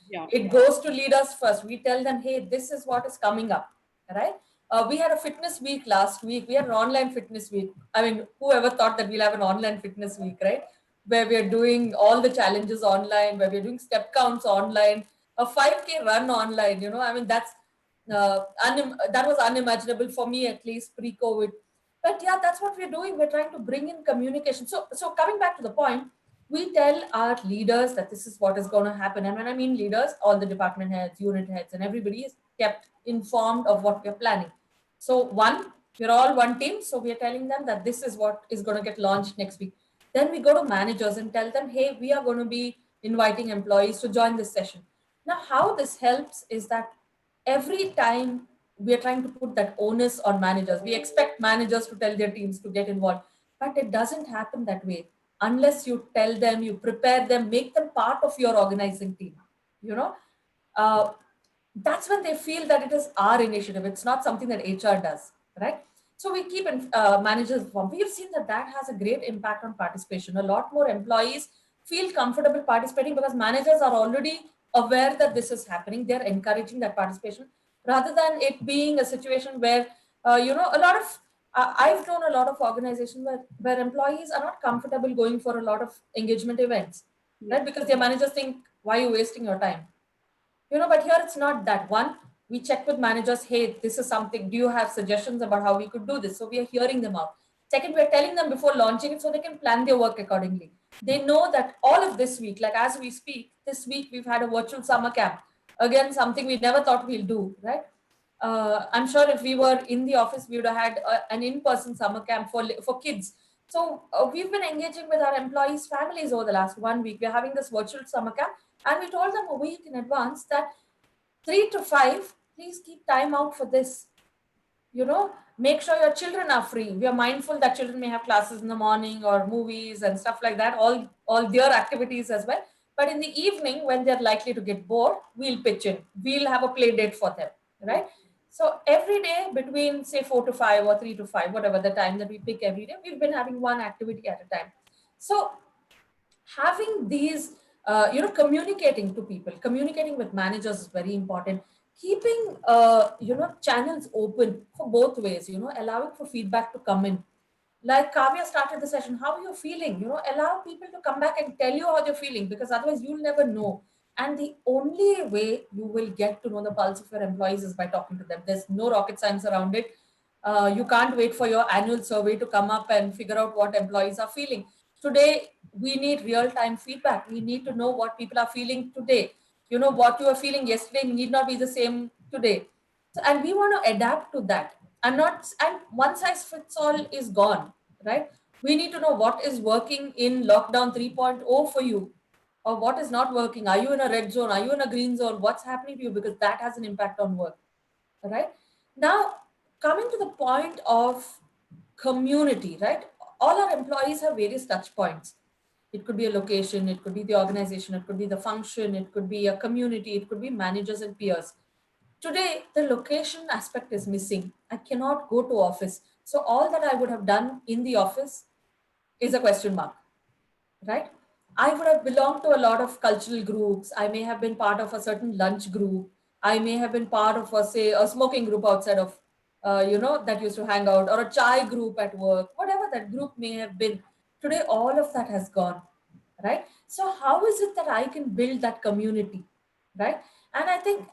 Speaker 2: Yeah.
Speaker 3: It goes to leaders first. We tell them, hey, this is what is coming up, right? We had a fitness week last week. We had an online fitness week. I mean, whoever thought that we'll have an online fitness week, right? Where we're doing all the challenges online, where we're doing step counts online, a 5K run online. I mean, that was unimaginable for me, at least pre-COVID. But yeah, that's what we're doing. We're trying to bring in communication. So coming back to the point, we tell our leaders that this is what is going to happen. And when I mean leaders, all the department heads, unit heads, and everybody is kept informed of what we're planning. So one, we're all one team. So we're telling them that this is what is going to get launched next week. Then we go to managers and tell them, hey, we are going to be inviting employees to join this session. Now, how this helps is that every time we are trying to put that onus on managers, we expect managers to tell their teams to get involved, but it doesn't happen that way unless you tell them, you prepare them, make them part of your organizing team. You know, uh, that's when they feel that it is our initiative. It's not something that HR does, right? So we keep managers informed. We have seen that that has a great impact on participation. A lot more employees feel comfortable participating because managers are already aware that this is happening. They're encouraging that participation rather than it being a situation where, a lot of, I've known a lot of organizations where employees are not comfortable going for a lot of engagement events,
Speaker 2: Yeah.
Speaker 3: right? Because their managers think, why are you wasting your time? But here it's not that. One, we check with managers, hey, this is something, do you have suggestions about how we could do this? So we are hearing them out. Second, we're telling them before launching it so they can plan their work accordingly. They know that all of this week, like as we speak, this week we've had a virtual summer camp. Again, something we never thought we'll do, right? I'm sure if we were in the office, we would have had an in-person summer camp for kids. So we've been engaging with our employees' families over the last 1 week. We're having this virtual summer camp, and we told them a week in advance that 3 to 5, please keep time out for this. Make sure your children are free. We are mindful that children may have classes in the morning or movies and stuff like that, all their activities as well. But in the evening, when they're likely to get bored, we'll pitch in. We'll have a play date for them, right? So every day between say 4 to 5 or 3 to 5, whatever the time that we pick every day, we've been having one activity at a time. So having these, communicating to people, communicating with managers is very important. Keeping, channels open for both ways, allowing for feedback to come in. Like Kavya started the session, how are you feeling? Allow people to come back and tell you how they're feeling, because otherwise you'll never know. And the only way you will get to know the pulse of your employees is by talking to them. There's no rocket science around it. You can't wait for your annual survey to come up and figure out what employees are feeling. Today, we need real time feedback. We need to know what people are feeling today. What you were feeling yesterday need not be the same today. So, and we want to adapt to that. And one size fits all is gone, right? We need to know what is working in lockdown 3.0 for you, or what is not working. Are you in a red zone? Are you in a green zone? What's happening to you? Because that has an impact on work, right? Now, coming to the point of community, right? All our employees have various touch points. It could be a location, it could be the organization, it could be the function, it could be a community, it could be managers and peers. Today, the location aspect is missing. I cannot go to office. So all that I would have done in the office is a question mark, right? I would have belonged to a lot of cultural groups. I may have been part of a certain lunch group. I may have been part of, say, a smoking group outside of that used to hang out, or a chai group at work, whatever that group may have been. Today, all of that has gone, right? So how is it that I can build that community, right? And I think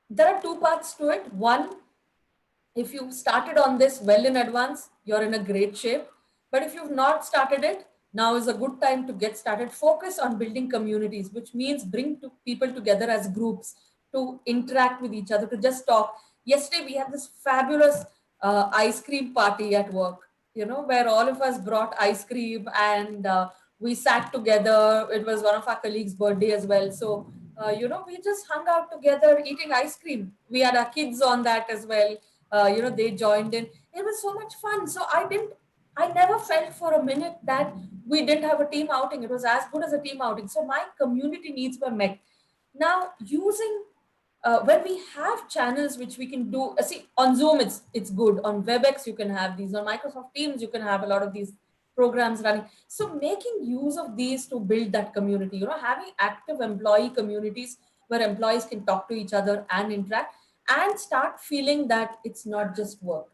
Speaker 3: there are two parts to it. One, if you've started on this well in advance, you're in a great shape. But if you've not started it, now is a good time to get started. Focus on building communities, which means bring people together as groups to interact with each other, to just talk. Yesterday, we had this fabulous ice cream party at work, where all of us brought ice cream, and we sat together. It was one of our colleagues' birthday as well. So, we just hung out together eating ice cream. We had our kids on that as well. They joined in. It was so much fun. So I never felt for a minute that we didn't have a team outing. It was as good as a team outing. So my community needs were met. Now, using when we have channels which we can do, see, on Zoom it's good. On WebEx you can have these. On Microsoft Teams you can have a lot of these programs running. So making use of these to build that community, having active employee communities where employees can talk to each other and interact, and start feeling that it's not just work.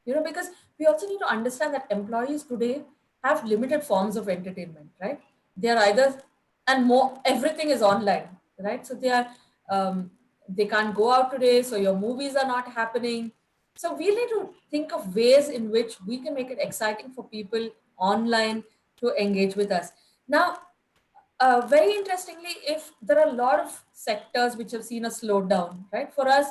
Speaker 3: Because we also need to understand that employees today have limited forms of entertainment, right? They are either, and more, everything is online, right? So they can't go out today, so your movies are not happening. So we need to think of ways in which we can make it exciting for people online to engage with us. Now, very interestingly, if there are a lot of sectors which have seen a slowdown, right? For us,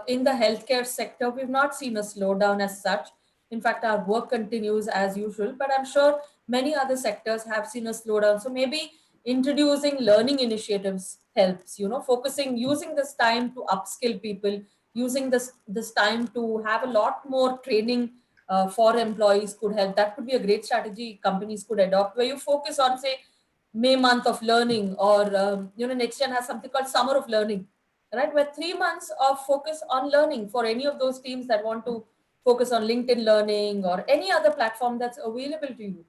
Speaker 3: in the healthcare sector, we've not seen a slowdown as such. In fact, our work continues as usual, but I'm sure many other sectors have seen a slowdown. So maybe introducing learning initiatives helps, focusing, using this time to upskill people, using this time to have a lot more training for employees could help. That could be a great strategy companies could adopt, where you focus on, say, May month of learning, or NextGen has something called summer of learning, right? Where 3 months of focus on learning for any of those teams that want to focus on LinkedIn learning or any other platform that's available to you.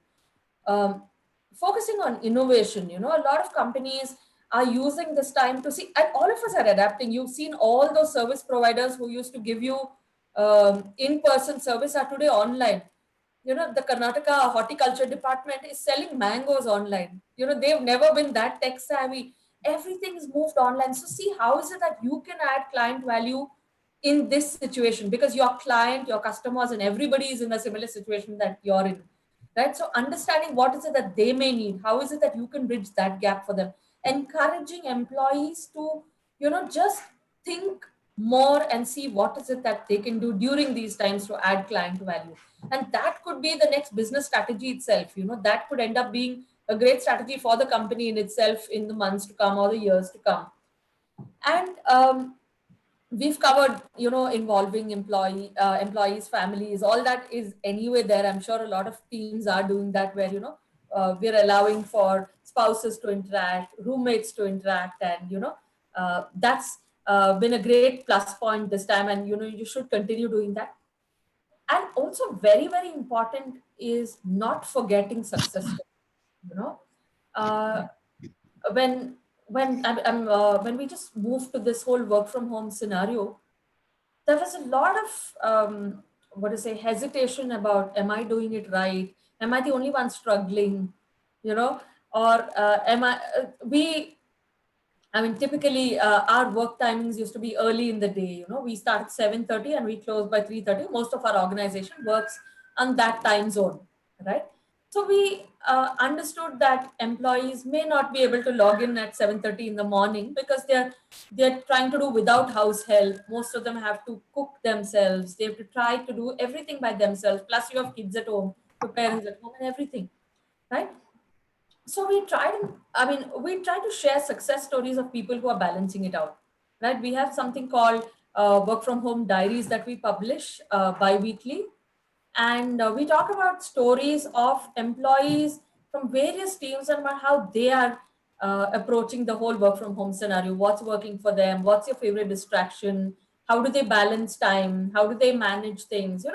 Speaker 3: um, Focusing on innovation, a lot of companies are using this time to see, and all of us are adapting. You've seen all those service providers who used to give you in-person service are today online. The Karnataka horticulture department is selling mangoes online. They've never been that tech savvy. Everything's moved online. So see, how is it that you can add client value in this situation? Because your client, your customers, and everybody is in a similar situation that you're in, right? So understanding what is it that they may need, how is it that you can bridge that gap for them, encouraging employees to, just think more and see what is it that they can do during these times to add client value. And that could be the next business strategy itself. That could end up being a great strategy for the company in itself in the months to come or the years to come. And we've covered, involving employees, families, all that is anyway there. I'm sure a lot of teams are doing that, where we're allowing for spouses to interact, roommates to interact, and that's been a great plus point this time, and you should continue doing that. And also very, very important is not forgetting success stories. Uh, when when we just moved to this whole work from home scenario, there was a lot of what to say, hesitation about, am I doing it right? Am I the only one struggling? You know, or am I? I mean, typically our work timings used to be early in the day. We start at 7:30 and we close by 3:30. Most of our organization works on that time zone, right? So we understood that employees may not be able to log in at 7:30 in the morning because they're trying to do without house help. Most of them have to cook themselves. They have to try to do everything by themselves. Plus, you have kids at home, your parents at home, and everything, right? So we try to share success stories of people who are balancing it out, right? We have something called work from home diaries that we publish bi-weekly, and we talk about stories of employees from various teams and about how they are approaching the whole work from home scenario. What's working for them? What's your favorite distraction? How do they balance time? How do they manage things?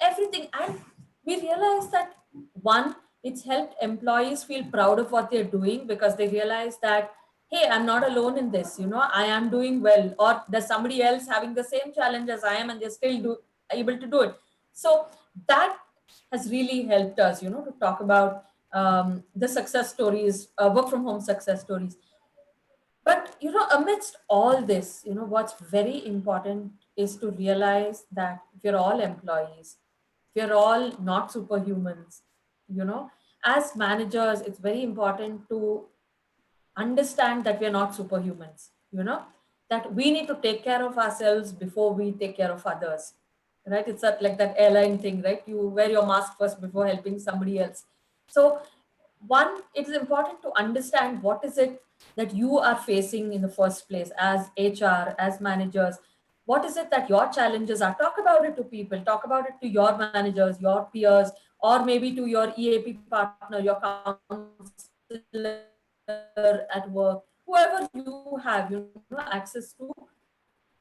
Speaker 3: Everything. And we realize that, one, it's helped employees feel proud of what they're doing, because they realize that hey, I'm not alone in this, I am doing well, or there's somebody else having the same challenge as I am and they're still able to do it. So that has really helped us, to talk about the success stories, work from home success stories. But amidst all this, what's very important is to realize that we're all employees, we're all not superhumans. you know as managers, it's very important to understand that we are not superhumans, that we need to take care of ourselves before we take care of others, right? It's like that airline thing, right? You wear your mask first before helping somebody else. So one, it is important to understand what is it that you are facing in the first place as HR, as managers. What is it that your challenges are? Talk about it to people, talk about it to your managers, your peers, or maybe to your EAP partner, your counselor at work, whoever you have, access to.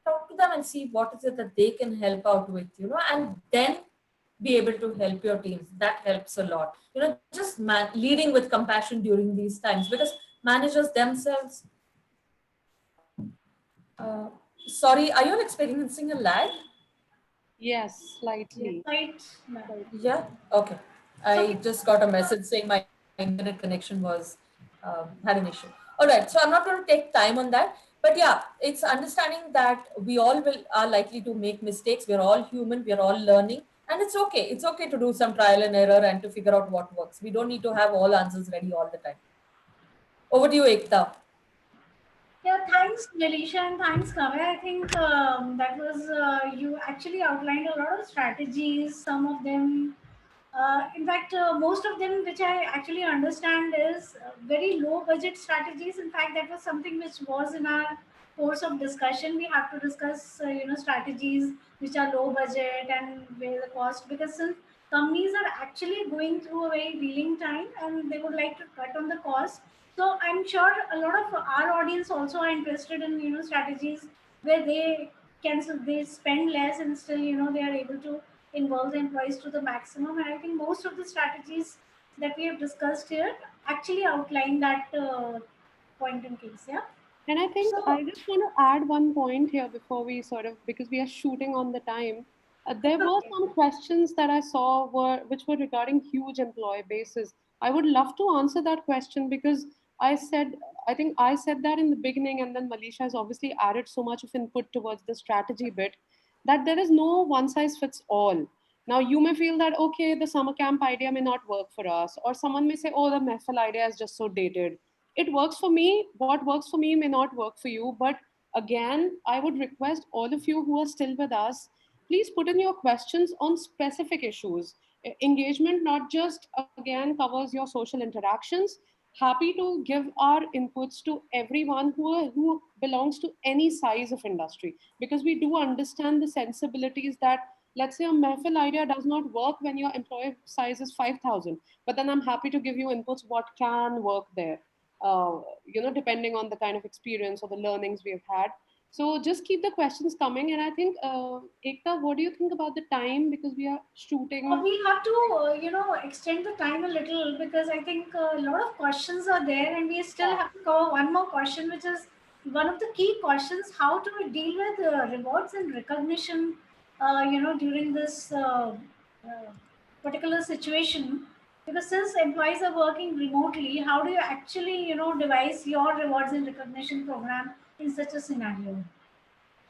Speaker 3: Talk to them and see what is it that they can help out with, and then be able to help your teams. That helps a lot. Just leading with compassion during these times, because managers themselves, sorry, are you all experiencing a lag?
Speaker 2: Yes,
Speaker 1: Yes,
Speaker 2: slightly.
Speaker 1: right. Ma'am.
Speaker 2: Slightly.
Speaker 3: Yeah. Okay.
Speaker 1: So
Speaker 3: I just got a message saying my internet connection was had an issue. All right. So I'm not going to take time on that. But yeah, it's understanding that we all are likely to make mistakes. We're all human. We're all learning, and it's okay. It's okay to do some trial and error and to figure out what works. We don't need to have all answers ready all the time. Over to you, Ekta.
Speaker 1: yeah, thanks, Melisha, and thanks, Kavya. I think that was you actually outlined a lot of strategies. Some of them, in fact, most of them, which I actually understand, is very low budget strategies. In fact, that was something which was in our course of discussion. We have to discuss, strategies which are low budget and where the cost, because since companies are actually going through a very reeling time and they would like to cut on the cost, so I'm sure a lot of our audience also are interested in strategies where they spend less and still they are able to involve the employees to the maximum. And I think most of the strategies that we have discussed here actually outline that point in case. Yeah.
Speaker 2: And I think
Speaker 1: So
Speaker 2: I just want to add one point here before we sort of, because we are shooting on the time. There
Speaker 1: it's
Speaker 2: were
Speaker 1: okay.
Speaker 2: some questions that I saw which were regarding huge employee bases. I would love to answer that question because I think I said that in the beginning, and then Melisha has obviously added so much of input towards the strategy bit that there is no one size fits all. Now you may feel that okay, the summer camp idea may not work for us, or someone may say, oh, the Mehfil idea is just so dated. It works for me. What works for me may not work for you. But again, I would request all of you who are still with us, please put in your questions on specific issues. Engagement not just again covers your social interactions. Happy to give our inputs to everyone who belongs to any size of industry, because we do understand the sensibilities that, let's say, a Mehfil idea does not work when your employee size is 5,000, but then I'm happy to give you inputs what can work there, depending on the kind of experience or the learnings we have had. So just keep the questions coming. And I think, Ekta, what do you think about the time? Because we are shooting.
Speaker 1: We have to, extend the time a little because I think a lot of questions are there, and we still
Speaker 2: Yeah.
Speaker 1: have to cover one more question, which is one of the key questions: how to deal with rewards and recognition, during this particular situation. Because since employees are working remotely, how do you actually, devise your rewards and recognition program in such a scenario?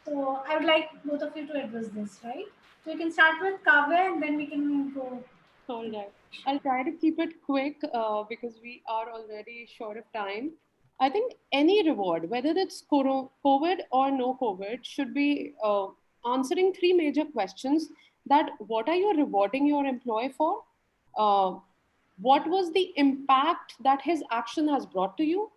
Speaker 1: So I would like both of you to address this, right? So you can start with Kavya and then we can go.
Speaker 2: All right. I'll try to keep it quick because we are already short of time. I think any reward, whether it's COVID or no COVID, should be answering three major questions: that what are you rewarding your employee for? Uh, what was the impact that his action has brought to you?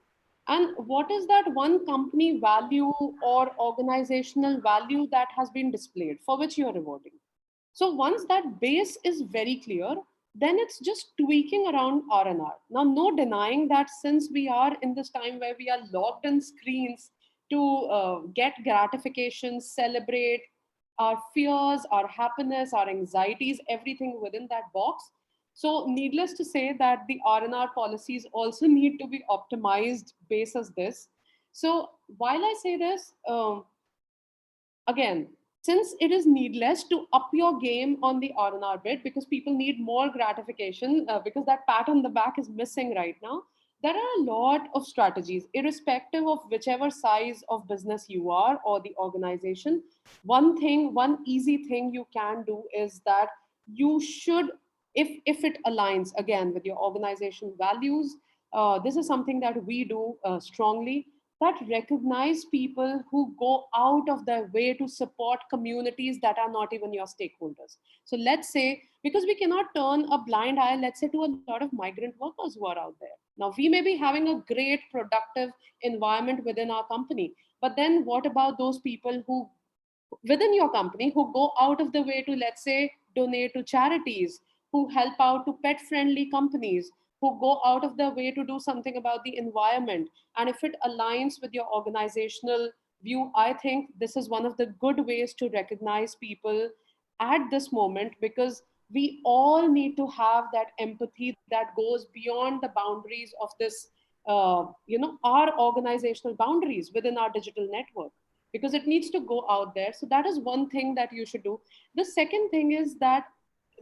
Speaker 2: And what is that one company value or organizational value that has been displayed for which you are rewarding? So once that base is very clear, then it's just tweaking around R&R. Now, no denying that since we are in this time where we are locked in screens to get gratification, celebrate our fears, our happiness, our anxieties, everything within that box. So, needless to say that the R&R policies also need to be optimized basis this. So while I say this, again, since it is needless to up your game on the R&R bit because people need more gratification because that pat on the back is missing right now, there are a lot of strategies, irrespective of whichever size of business you are or the organization. One easy thing you can do is that you should, if it aligns again with your organization values, this is something that we do strongly, that recognize people who go out of their way to support communities that are not even your stakeholders. So let's say, because we cannot turn a blind eye, let's say, to a lot of migrant workers who are out there. Now, we may be having a great productive environment within our company, but then what about those people who within your company who go out of the way to, let's say, donate to charities, who help out to pet friendly companies, who go out of their way to do something about the environment? And if it aligns with your organizational view, I think this is one of the good ways to recognize people at this moment, because we all need to have that empathy that goes beyond the boundaries of this, our organizational boundaries within our digital network, because it needs to go out there. So that is one thing that you should do. The second thing is that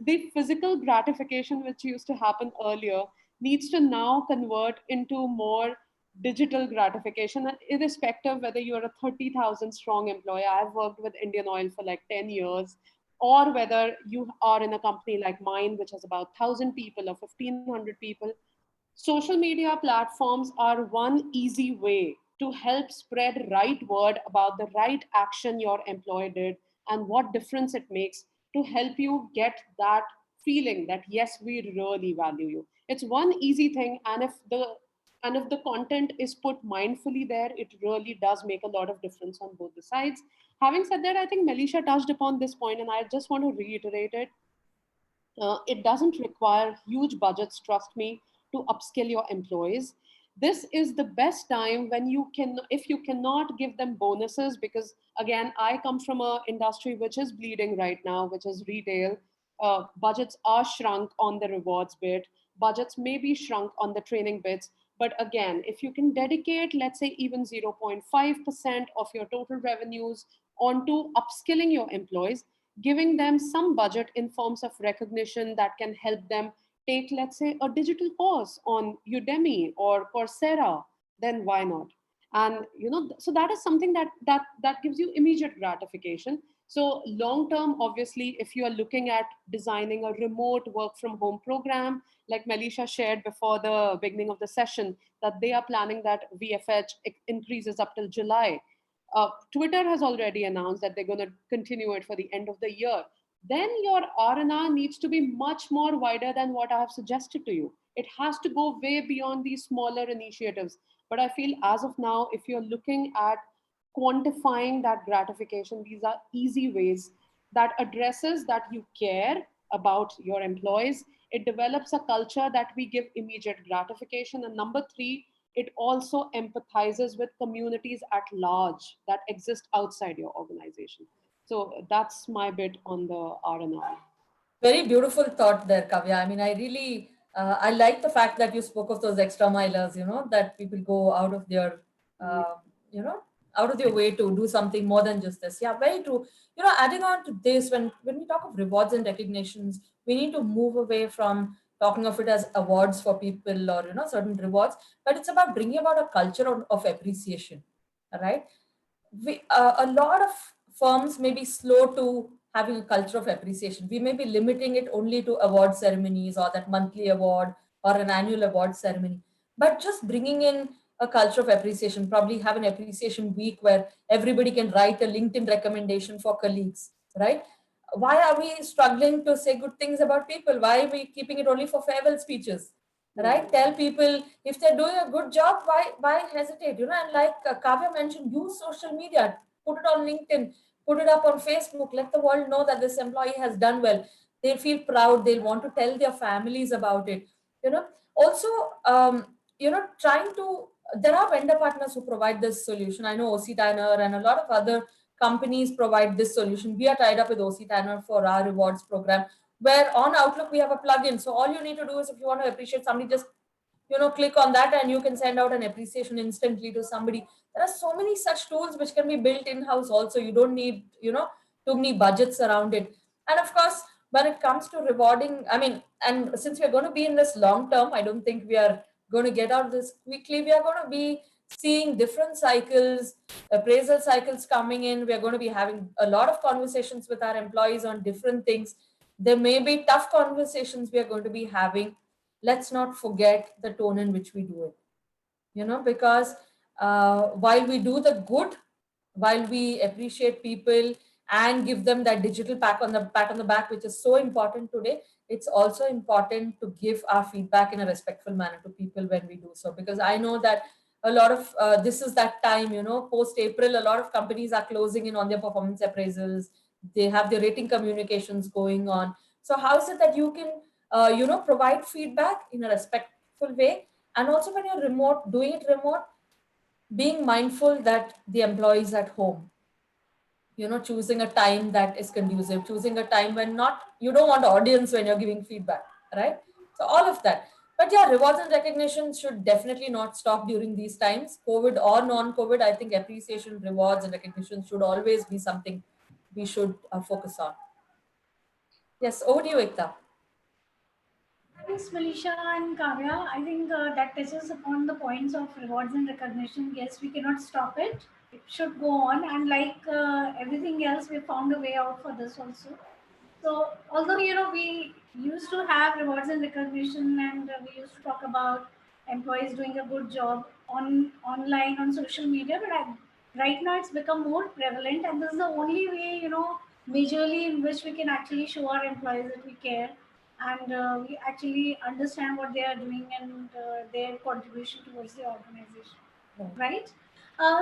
Speaker 2: the physical gratification which used to happen earlier needs to now convert into more digital gratification, and irrespective whether you're a 30,000 strong employer. I've worked with Indian Oil for like 10 years, or whether you are in a company like mine which has about 1,000 people or 1,500 people. Social media platforms are one easy way to help spread right word about the right action your employee did and what difference it makes, to help you get that feeling that yes, we really value you. It's one easy thing, and if the content is put mindfully there, it really does make a lot of difference on both the sides. Having said that, I think Melisha touched upon this point, and I just want to reiterate it. It doesn't require huge budgets, trust me, to upskill your employees. This is the best time when you can, if you cannot give them bonuses, because again, I come from an industry which is bleeding right now, which is retail. Budgets are shrunk on the rewards bit, budgets may be shrunk on the training bits. But again, if you can dedicate, let's say, even 0.5% of your total revenues onto upskilling your employees, giving them some budget in forms of recognition that can help them take, let's say, a digital course on Udemy or Coursera, then why not? And so that is something that gives you immediate gratification. So long term, obviously, if you are looking at designing a remote work from home program, like Melisha shared before the beginning of the session, that they are planning that VFH increases up till July. Twitter has already announced that they're going to continue it for the end of the year. Then your R&R needs to be much more wider than what I have suggested to you. It has to go way beyond these smaller initiatives. But I feel as of now, if you're looking at quantifying that gratification, these are easy ways that addresses that you care about your employees. It develops a culture that we give immediate gratification. And number three, it also empathizes with communities at large that exist outside your organization. So that's my bit on the R&R.
Speaker 3: Very beautiful thought there, Kavya. I mean, I really, I like the fact that you spoke of those extra milers, that people go out of their, uh, you know, out of their way to do something more than just this. Yeah, very true. Adding on to this, when we talk of rewards and recognitions, we need to move away from talking of it as awards for people or, certain rewards, but it's about bringing about a culture of appreciation, right? A lot of firms may be slow to having a culture of appreciation. We may be limiting it only to award ceremonies or that monthly award or an annual award ceremony. But just bringing in a culture of appreciation, probably have an appreciation week where everybody can write a LinkedIn recommendation for colleagues, right? Why are we struggling to say good things about people? Why are we keeping it only for farewell speeches? Right? Tell people if they're doing a good job, why hesitate? And like Kavya mentioned, use social media, put it on LinkedIn, put it up on Facebook, let the world know that this employee has done well. They'll feel proud, they'll want to tell their families about it. You know, also, trying to, there are vendor partners who provide this solution. I know OC Tanner and a lot of other companies provide this solution. We are tied up with OC Tanner for our rewards program, where on Outlook we have a plugin. So all you need to do is, if you want to appreciate somebody, just click on that and you can send out an appreciation instantly to somebody. There are so many such tools which can be built in house also. You don't need too many budgets around it. And of course, when it comes to rewarding, I mean, and since we're going to be in this long term, I don't think we are going to get out of this quickly. We are going to be seeing different cycles, appraisal cycles coming in. We are going to be having a lot of conversations with our employees on different things. There may be tough conversations we are going to be having. Let's not forget the tone in which we do it, because while we do the good, while we appreciate people and give them that digital pat on the back, which is so important today, it's also important to give our feedback in a respectful manner to people when we do so. Because I know that a lot of this is that time, post April, a lot of companies are closing in on their performance appraisals. They have their rating communications going on. So how is it that you can provide feedback in a respectful way? And also when you're remote, doing it remote, being mindful that the employees at home, choosing a time that is conducive, choosing a time when not, you don't want audience when you're giving feedback, right? So all of that. But yeah, rewards and recognition should definitely not stop during these times, COVID or non-COVID. I think appreciation, rewards, and recognition should always be something we should focus on. Yes, over to you, Ekta.
Speaker 1: Thanks, Melisha and Kavya. I think that touches upon the points of rewards and recognition. Yes, we cannot stop it. It should go on. And like everything else, we found a way out for this also. So, although we used to have rewards and recognition, and we used to talk about employees doing a good job online on social media, but right now it's become more prevalent, and this is the only way, majorly in which we can actually show our employees that we care, and we actually understand what they are doing and their contribution towards the organization,
Speaker 3: Right.
Speaker 1: right?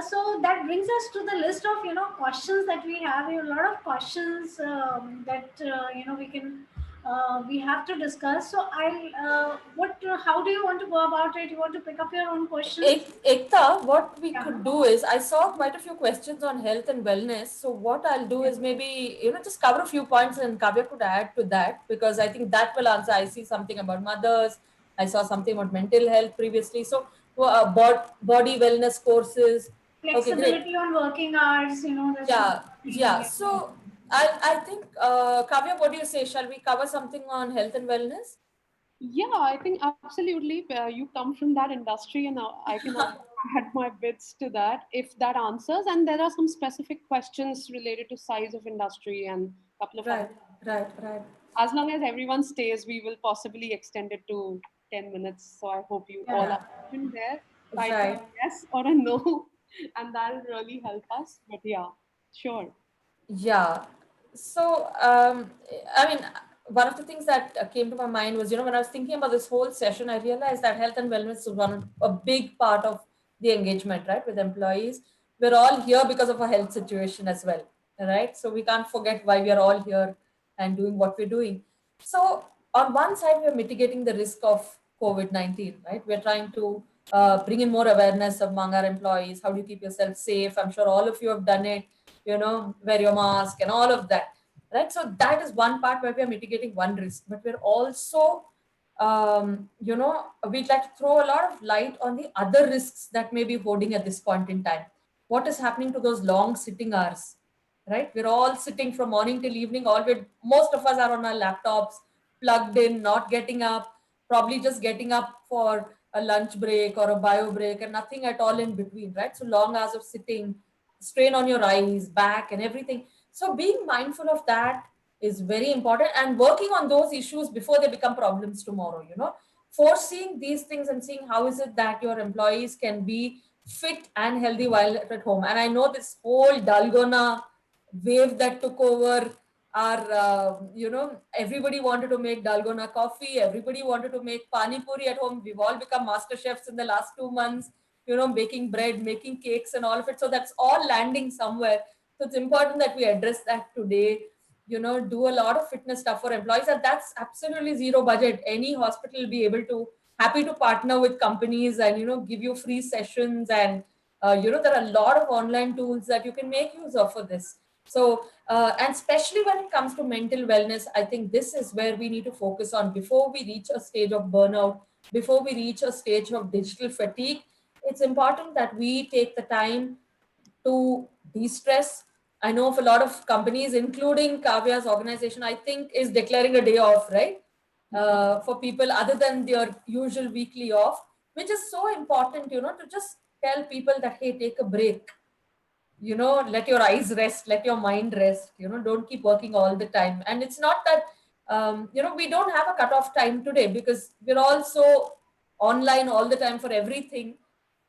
Speaker 1: So that brings us to the list of questions that we have. We have a lot of questions that we have to discuss. So what how do you want to go about it? You want to pick up your own questions?
Speaker 3: Ekta, what we
Speaker 1: Yeah.
Speaker 3: could do is, I saw quite a few questions on health and wellness. So what I'll do
Speaker 1: Yeah.
Speaker 3: is maybe, just cover a few points and Kavya could add to that, because I think that will answer. I see something about mothers. I saw something about mental health previously. So body wellness courses. Okay, great.
Speaker 1: Flexibility on working hours. That's
Speaker 3: Yeah,
Speaker 1: another
Speaker 3: yeah.
Speaker 1: thing.
Speaker 3: So I think, Kavya, what do you say? Shall we cover something on health and wellness?
Speaker 2: Yeah, I think absolutely. You come from that industry, and I can add my bits to that if that answers. And there are some specific questions related to size of industry and a couple of other.
Speaker 3: Right, right, right.
Speaker 2: As long as everyone stays, we will possibly extend it to 10 minutes. So I hope you all
Speaker 1: Yeah.
Speaker 2: are in there. Type a
Speaker 3: Right.
Speaker 2: yes or a no, and that'll really help us. But yeah, sure.
Speaker 3: Yeah. So, I mean, one of the things that came to my mind was, when I was thinking about this whole session, I realized that health and wellness is a big part of the engagement, right, with employees. We're all here because of our health situation as well, right? So we can't forget why we are all here and doing what we're doing. So on one side, we're mitigating the risk of COVID-19, right? We're trying to bring in more awareness among our employees. How do you keep yourself safe? I'm sure all of you have done it, wear your mask and all of that, right? So that is one part where we are mitigating one risk, but we're also, we'd like to throw a lot of light on the other risks that may be holding at this point in time. What is happening to those long sitting hours, right? We're all sitting from morning till evening. Most of us are on our laptops, plugged in, not getting up, probably just getting up for a lunch break or a bio break and nothing at all in between, right? So long hours of sitting, strain on your eyes, back, and everything. So being mindful of that is very important, and working on those issues before they become problems tomorrow, foreseeing these things and seeing how is it that your employees can be fit and healthy while at home. And I know this whole dalgona wave that took over our, everybody wanted to make dalgona coffee, everybody wanted to make pani puri at home. We've all become master chefs in the last 2 months, making bread, making cakes, and all of it. So that's all landing somewhere. So it's important that we address that today, do a lot of fitness stuff for employees. And that's absolutely zero budget. Any hospital will be able to, happy to partner with companies and, give you free sessions. And, there are a lot of online tools that you can make use of for this. So And especially when it comes to mental wellness, I think this is where we need to focus on before we reach a stage of burnout, before we reach a stage of digital fatigue. It's important that we take the time to de-stress. I know of a lot of companies, including Kavya's organization, I think is declaring a day off, right? For people other than their usual weekly off, which is so important, to just tell people that, hey, take a break, let your eyes rest, let your mind rest, don't keep working all the time. And it's not that we don't have a cutoff time today, because we're also online all the time for everything,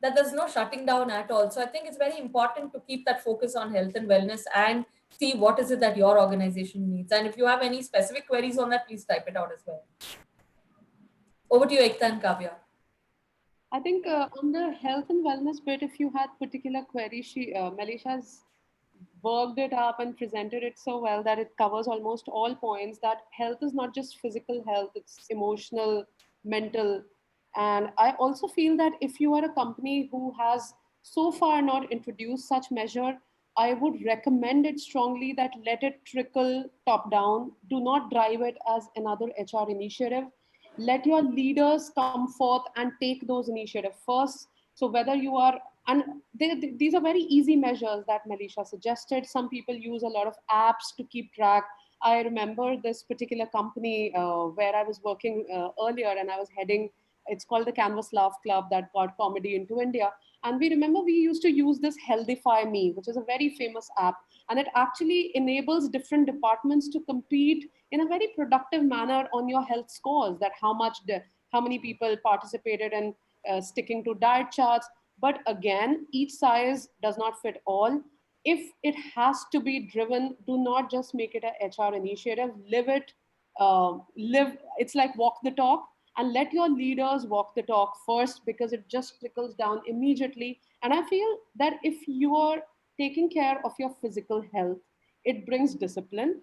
Speaker 3: that there's no shutting down at all. So I think it's very important to keep that focus on health and wellness and see what is it that your organization needs. And if you have any specific queries on that, please type it out as well. Over to you, Ekta and Kavya.
Speaker 2: I think on the health and wellness bit, if you had particular queries, Melisha's worked it up and presented it so well that it covers almost all points. That health is not just physical health; it's emotional, mental, and I also feel that if you are a company who has so far not introduced such measure, I would recommend it strongly that let it trickle top down. Do not drive it as another HR initiative. Let your leaders come forth and take those initiatives first. So whether you are, and these are very easy measures that Melisha suggested. Some people use a lot of apps to keep track. I remember this particular company where I was working earlier, and I was heading, it's called the Canvas Laugh Club that got comedy into India. And we remember we used to use this Healthify Me, which is a very famous app, and it actually enables different departments to compete in a very productive manner on your health scores, that how many people participated in sticking to diet charts. But again, each size does not fit all. If it has to be driven, do not just make it a HR initiative. Live it. Live. It's like walk the talk, and let your leaders walk the talk first, because it just trickles down immediately. And I feel that if you are taking care of your physical health, it brings discipline.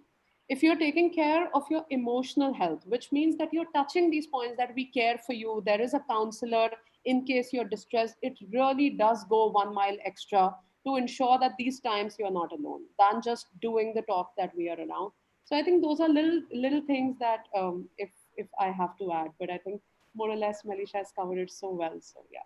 Speaker 2: If you're taking care of your emotional health, which means that you're touching these points, that we care for you, there is a counselor in case you're distressed, it really does go 1 mile extra to ensure that these times you're not alone than just doing the talk that we are around. So I think those are little things that if I have to add, but I think more or less Melisha has covered it so well. So yeah,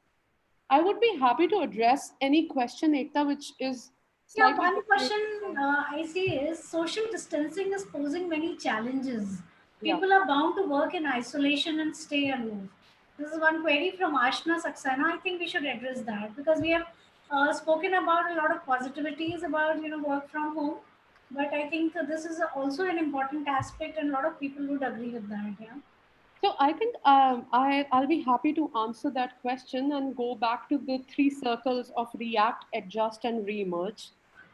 Speaker 2: I would be happy to address any question, Ekta, which is
Speaker 1: Yeah,
Speaker 2: slightly
Speaker 1: one
Speaker 2: different
Speaker 1: question
Speaker 2: from,
Speaker 1: I see is social distancing is posing many challenges.
Speaker 2: yeah.
Speaker 1: People are bound to work in isolation and stay aloof. This is one query from Ashna Saxena. I think we should address that because we have spoken about a lot of positivities about work from home, but I think this is also an important aspect, and a lot of people would agree with that. Yeah.
Speaker 2: So I think I'll be happy to answer that question and go back to the three circles of react, adjust, and reemerge.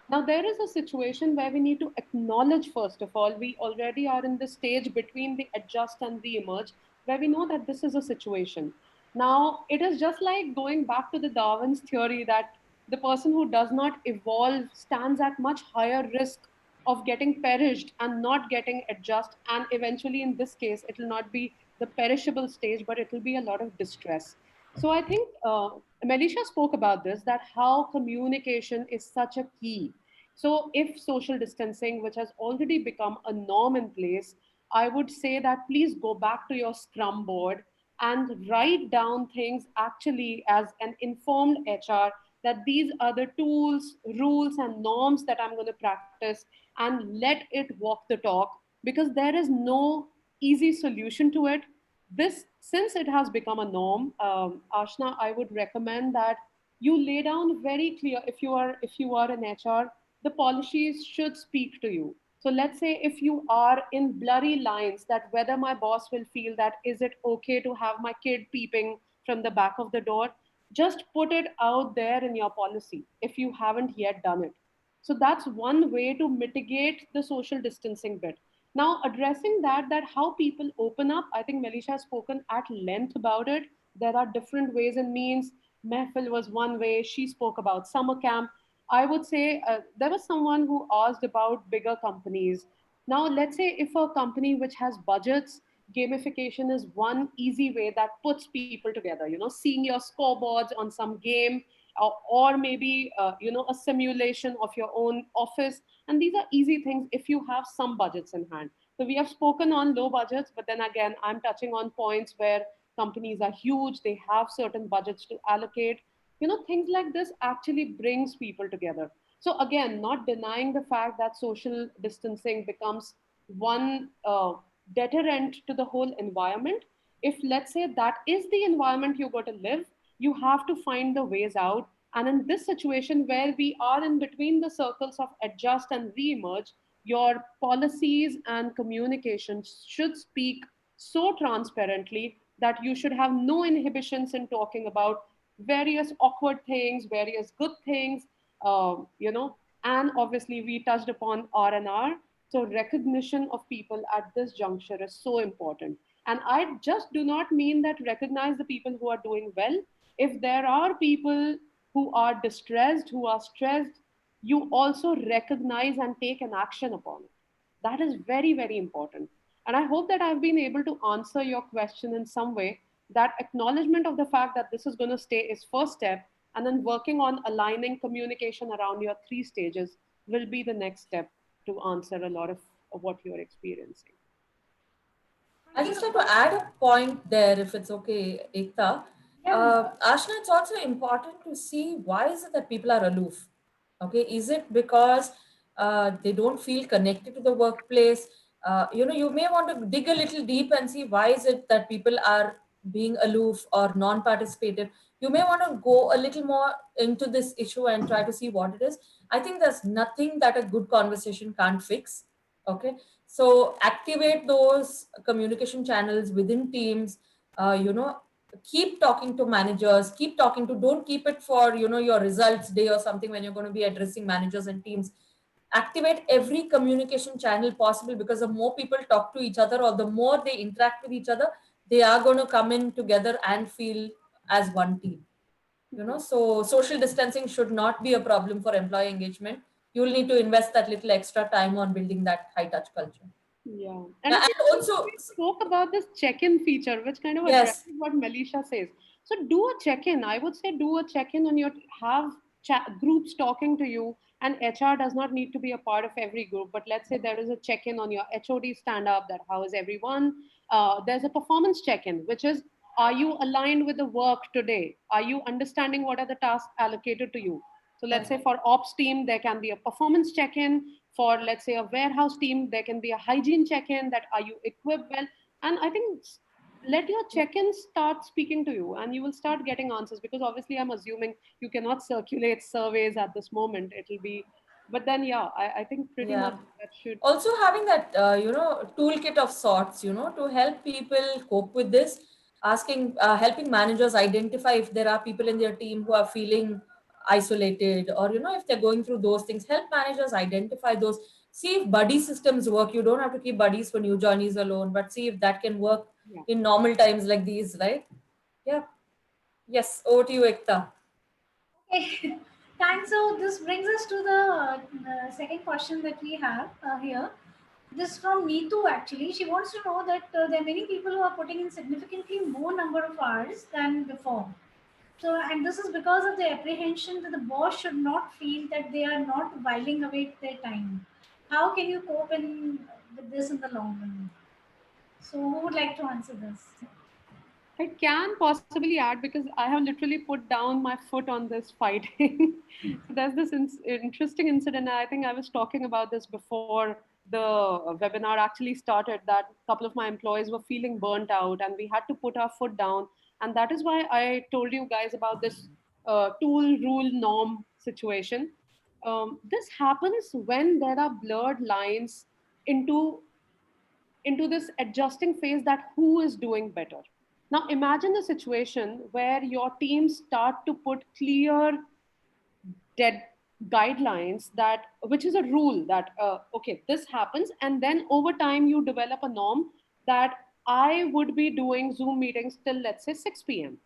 Speaker 2: Now, there is a situation where we need to acknowledge, first of all, we already are in the stage between the adjust and the emerge, where we know that this is a situation. Now, it is just like going back to the Darwin's theory that the person who does not evolve stands at much higher risk of getting perished and not getting adjust. And eventually, in this case, it will not be the perishable stage, but it will be a lot of distress. So I think Melisha spoke about this, that how communication is such a key. So if social distancing, which has already become a norm in place, I would say that please go back to your scrum board and write down things actually as an informed HR, that these are the tools, rules, and norms that I'm going to practice, and let it walk the talk, because there is no easy solution to it. This, since it has become a norm, Ashna, I would recommend that you lay down very clear, if you are an HR, the policies should speak to you. So let's say if you are in blurry lines, that whether my boss will feel that is it okay to have my kid peeping from the back of the door, just put it out there in your policy if you haven't yet done it. So that's one way to mitigate the social distancing bit. Now, addressing that how people open up, I think Melisha has spoken at length about it. There are different ways and means. Mehfil was one way. She spoke about summer camp. I would say there was someone who asked about bigger companies. Now, let's say if a company which has budgets, gamification is one easy way that puts people together. Seeing your scoreboards on some game, or maybe a simulation of your own office. And these are easy things if you have some budgets in hand. So we have spoken on low budgets, but then again, I'm touching on points where companies are huge, they have certain budgets to allocate. Things like this actually brings people together. So again, not denying the fact that social distancing becomes one deterrent to the whole environment. If, let's say, that is the environment you got to live, you have to find the ways out. And in this situation where we are in between the circles of adjust and re-emerge, your policies and communications should speak so transparently that you should have no inhibitions in talking about various awkward things, various good things, and obviously we touched upon R&R. So recognition of people at this juncture is so important. And I just do not mean that recognize the people who are doing well. If there are people who are distressed, who are stressed, you also recognize and take an action upon it. That is very, very important. And I hope that I've been able to answer your question in some way. That acknowledgement of the fact that this is going to stay is first step, and then working on aligning communication around your three stages will be the next step to answer a lot of what you're experiencing.
Speaker 3: I just like to add a point there, if it's okay, Ekta.
Speaker 1: Yeah.
Speaker 3: Ashna, it's also important to see why is it that people are aloof. Okay, is it because they don't feel connected to the workplace? You may want to dig a little deep and see why is it that people are being aloof or non-participative. You may want to go a little more into this issue and try to see what it is. I think there's nothing that a good conversation can't fix. Okay, so activate those communication channels within teams. Keep talking to managers, keep talking to, don't keep it for your results day or something when you're going to be addressing managers and teams. Activate every communication channel possible, because the more people talk to each other or the more they interact with each other, they are going to come in together and feel as one team. So social distancing should not be a problem for employee engagement. You'll need to invest that little extra time on building that high touch culture.
Speaker 2: Yeah. And
Speaker 3: Yeah,
Speaker 2: I think
Speaker 3: and
Speaker 2: we
Speaker 3: also,
Speaker 2: we spoke about this check-in feature, which kind of
Speaker 3: yes,
Speaker 2: addresses what Melisha says. So do a check-in. I would say do a check-in on your have groups talking to you, and HR does not need to be a part of every group. But let's say there is a check-in on your HOD stand-up, that how is everyone? There's a performance check-in, which is, are you aligned with the work today? Are you understanding what are the tasks allocated to you? So let's
Speaker 3: correct.
Speaker 2: say for ops team, there can be a performance check-in. For, let's say, a warehouse team, there can be a hygiene check-in, that are you equipped well? And I think let your check-ins start speaking to you, and you will start getting answers, because obviously I'm assuming you cannot circulate surveys at this moment. It'll be, but then yeah, I think pretty much
Speaker 3: Yeah.
Speaker 2: that should.
Speaker 3: Also having that, toolkit of sorts, to help people cope with this, helping managers identify if there are people in their team who are feeling isolated, or, if they're going through those things, help managers identify those. See if buddy systems work. You don't have to keep buddies for new joinees alone, but see if that can work
Speaker 2: Yeah.
Speaker 3: in normal times like these, right? Yeah. Yes. Over to you, Ekta.
Speaker 1: Okay. Thanks. So this brings us to the second question that we have here. This from Neetu actually. She wants to know that there are many people who are putting in significantly more number of hours than before. So, and this is because of the apprehension that the boss should not feel that they are not whiling away their time. How can you cope with this in the long run? So, who would like to answer this?
Speaker 2: I can possibly add, because I have literally put down my foot on this fighting. So there's this interesting incident. I think I was talking about this before the webinar actually started, that a couple of my employees were feeling burnt out, and we had to put our foot down. And that is why I told you guys about this tool, rule, norm situation. This happens when there are blurred lines into this adjusting phase, that who is doing better. Now imagine a situation where your teams start to put clear dead guidelines, that which is a rule that okay, this happens, and then over time you develop a norm that I would be doing Zoom meetings till, let's say, 6 p.m.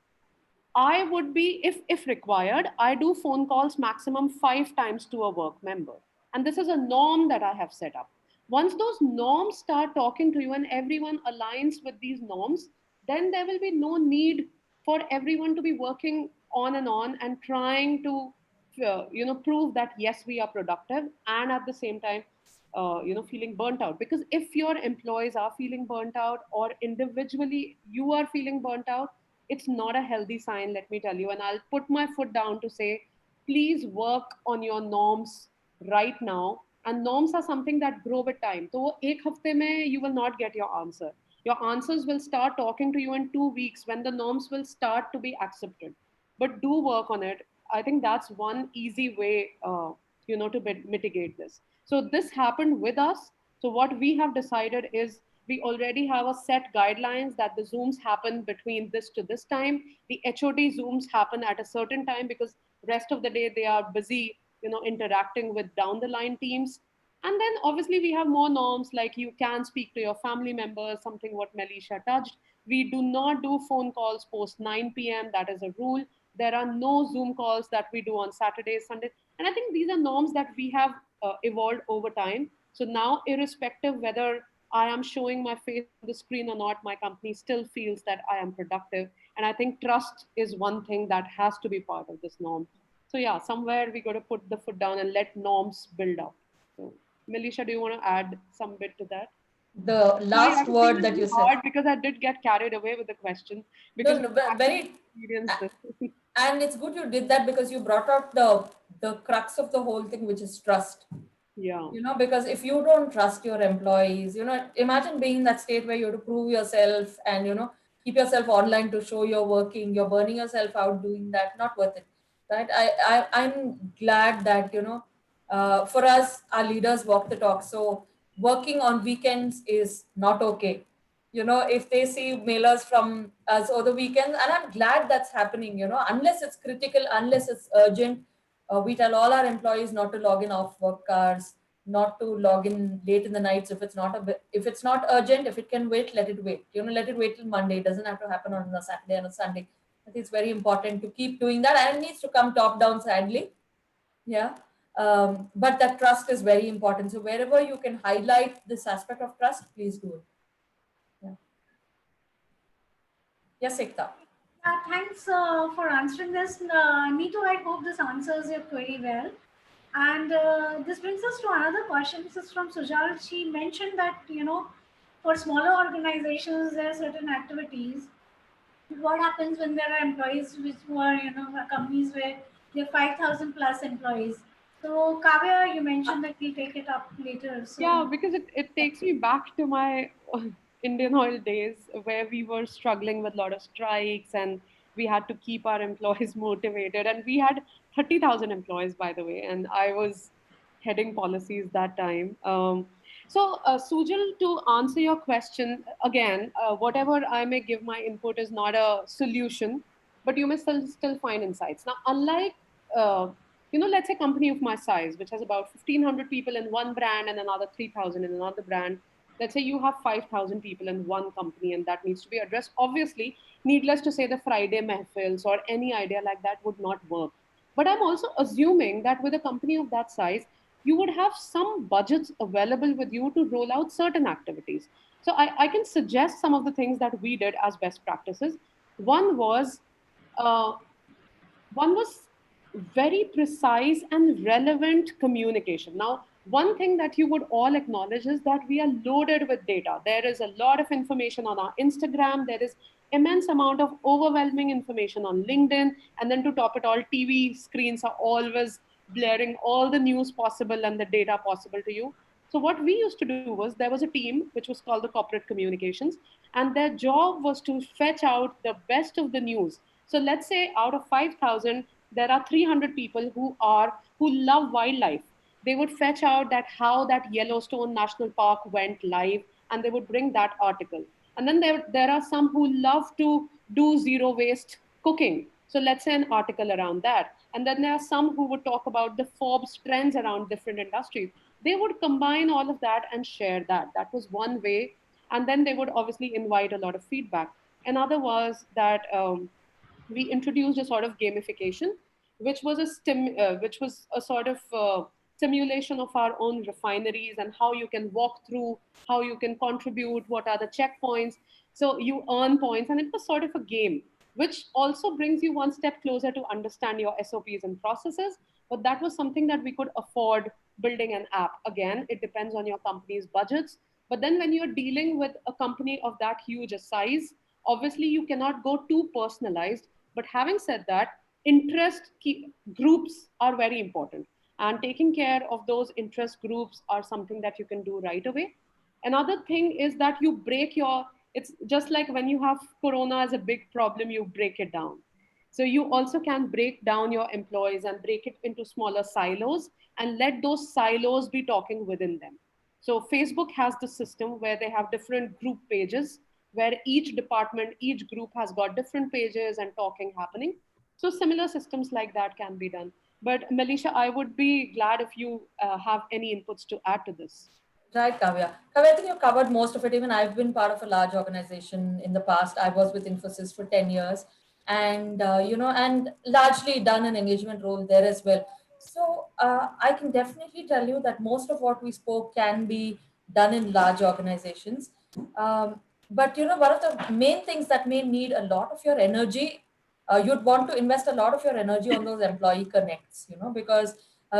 Speaker 2: I would be, if required, I do phone calls maximum 5 times to a work member. And this is a norm that I have set up. Once those norms start talking to you and everyone aligns with these norms, then there will be no need for everyone to be working on and trying to prove that yes, we are productive, and at the same time feeling burnt out. Because if your employees are feeling burnt out, or individually you are feeling burnt out, it's not a healthy sign, let me tell you. And I'll put my foot down to say, please work on your norms right now. And norms are something that grow with time. So ek hafte mein you will not get your answer. Your answers will start talking to you in 2 weeks, when the norms will start to be accepted. But do work on it. I think that's one easy way to mitigate this. So this happened with us. So what we have decided is, we already have a set guidelines that the zooms happen between this to this time. The HOD zooms happen at a certain time, because rest of the day they are busy interacting with down the line teams. And then obviously we have more norms, like you can speak to your family members, something what Melisha touched. We do not do phone calls post 9 p.m. That is a rule. There are no Zoom calls that we do on Saturdays, Sundays. And I think these are norms that we have evolved over time. So now, irrespective whether I am showing my face on the screen or not, my company still feels that I am productive. And I think trust is one thing that has to be part of this norm. So yeah, somewhere we got to put the foot down and let norms build up. So, Melisha, do you want to add some bit to that?
Speaker 3: The
Speaker 2: Sorry, I
Speaker 3: last
Speaker 2: was saying
Speaker 3: word
Speaker 2: this
Speaker 3: that you
Speaker 2: is
Speaker 3: said.
Speaker 2: hard because I did get carried away with the question, because
Speaker 3: No,
Speaker 2: we
Speaker 3: no,
Speaker 2: actually
Speaker 3: very,
Speaker 2: experienced this.
Speaker 3: and it's good you did that, because you brought out the crux of the whole thing, which is trust.
Speaker 2: Yeah.
Speaker 3: Because if you don't trust your employees, imagine being in that state where you have to prove yourself and keep yourself online to show you're working, you're burning yourself out doing that. Not worth it, right? I'm glad that for us, our leaders walk the talk. So working on weekends is not okay. If they see mailers from us over the weekends, and I'm glad that's happening, unless it's critical, unless it's urgent, we tell all our employees not to log in off work hours, not to log in late in the nights if it's not if it's not urgent. If it can wait, let it wait. Let it wait till Monday. It doesn't have to happen on a Saturday and a Sunday. I think it's very important to keep doing that, and it needs to come top down, sadly. Yeah. But that trust is very important. So wherever you can highlight this aspect of trust, please do it. Yeah. Yes, Ekta.
Speaker 1: Yeah, thanks for answering this. Neetu, I hope this answers your query well. And this brings us to another question. This is from Sujal. She mentioned that, for smaller organizations, there are certain activities. What happens when there are employees which were, companies where there are 5,000 plus employees? So, Kavya, you mentioned that we'll take it up later.
Speaker 2: Yeah,
Speaker 1: So,
Speaker 2: because it takes me back to my Indian Oil days, where we were struggling with a lot of strikes, and we had to keep our employees motivated. And we had 30,000 employees, by the way, and I was heading policies that time. Sujal, to answer your question, again, whatever I may give my input is not a solution, but you may still find insights. Now, unlike uh, let's say a company of my size, which has about 1,500 people in one brand and another 3,000 in another brand. Let's say you have 5,000 people in one company, and that needs to be addressed. Obviously, needless to say, the Friday mehfils or any idea like that would not work. But I'm also assuming that with a company of that size, you would have some budgets available with you to roll out certain activities. So I can suggest some of the things that we did as best practices. One was uh, one was very precise and relevant communication. Now, one thing that you would all acknowledge is that we are loaded with data. There is a lot of information on our Instagram. There is immense amount of overwhelming information on LinkedIn. And then to top it all, TV screens are always blaring all the news possible and the data possible to you. So what we used to do was, there was a team which was called the corporate communications, and their job was to fetch out the best of the news. So let's say out of 5,000, there are 300 people who love wildlife. They would fetch out that how that Yellowstone National Park went live, and they would bring that article. And then there are some who love to do zero waste cooking. So let's say an article around that. And then there are some who would talk about the Forbes trends around different industries. They would combine all of that and share that. That was one way. And then they would obviously invite a lot of feedback. Another was that we introduced a sort of gamification, which was a sort of simulation of our own refineries, and how you can walk through, how you can contribute, what are the checkpoints. So you earn points, and it was sort of a game which also brings you one step closer to understand your SOPs and processes. But that was something that we could afford building an app. Again, it depends on your company's budgets. But then when you're dealing with a company of that huge a size, obviously you cannot go too personalized. But having said that, groups are very important. And taking care of those interest groups are something that you can do right away. Another thing is that you break your, it's just like when you have corona as a big problem, you break it down. So you also can break down your employees and break it into smaller silos and let those silos be talking within them. So Facebook has the system where they have different group pages where each department, each group has got different pages and talking happening. So similar systems like that can be done. But Melisha, I would be glad if you have any inputs to add to this.
Speaker 3: Right, Kavya. Kavya, I think you covered most of it. Even I've been part of a large organization in the past. I was with Infosys for 10 years and, and largely done an engagement role there as well. So I can definitely tell you that most of what we spoke can be done in large organizations. But, one of the main things that may need a lot of your energy, you'd want to invest a lot of your energy on those employee connects, because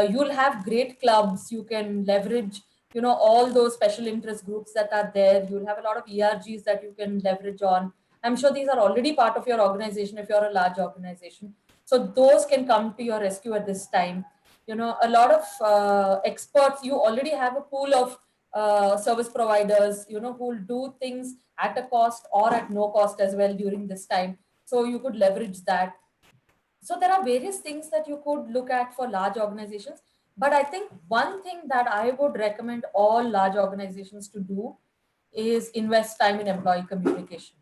Speaker 3: you'll have great clubs, you can leverage all those special interest groups that are there. You'll have a lot of ERGs that you can leverage on. I'm sure these are already part of your organization if you're a large organization, so those can come to your rescue at this time. A lot of experts, you already have a pool of service providers who will do things at a cost or at no cost as well during this time, so you could leverage that. So there are various things that you could look at for large organizations. But I think one thing that I would recommend all large organizations to do is invest time in employee communication.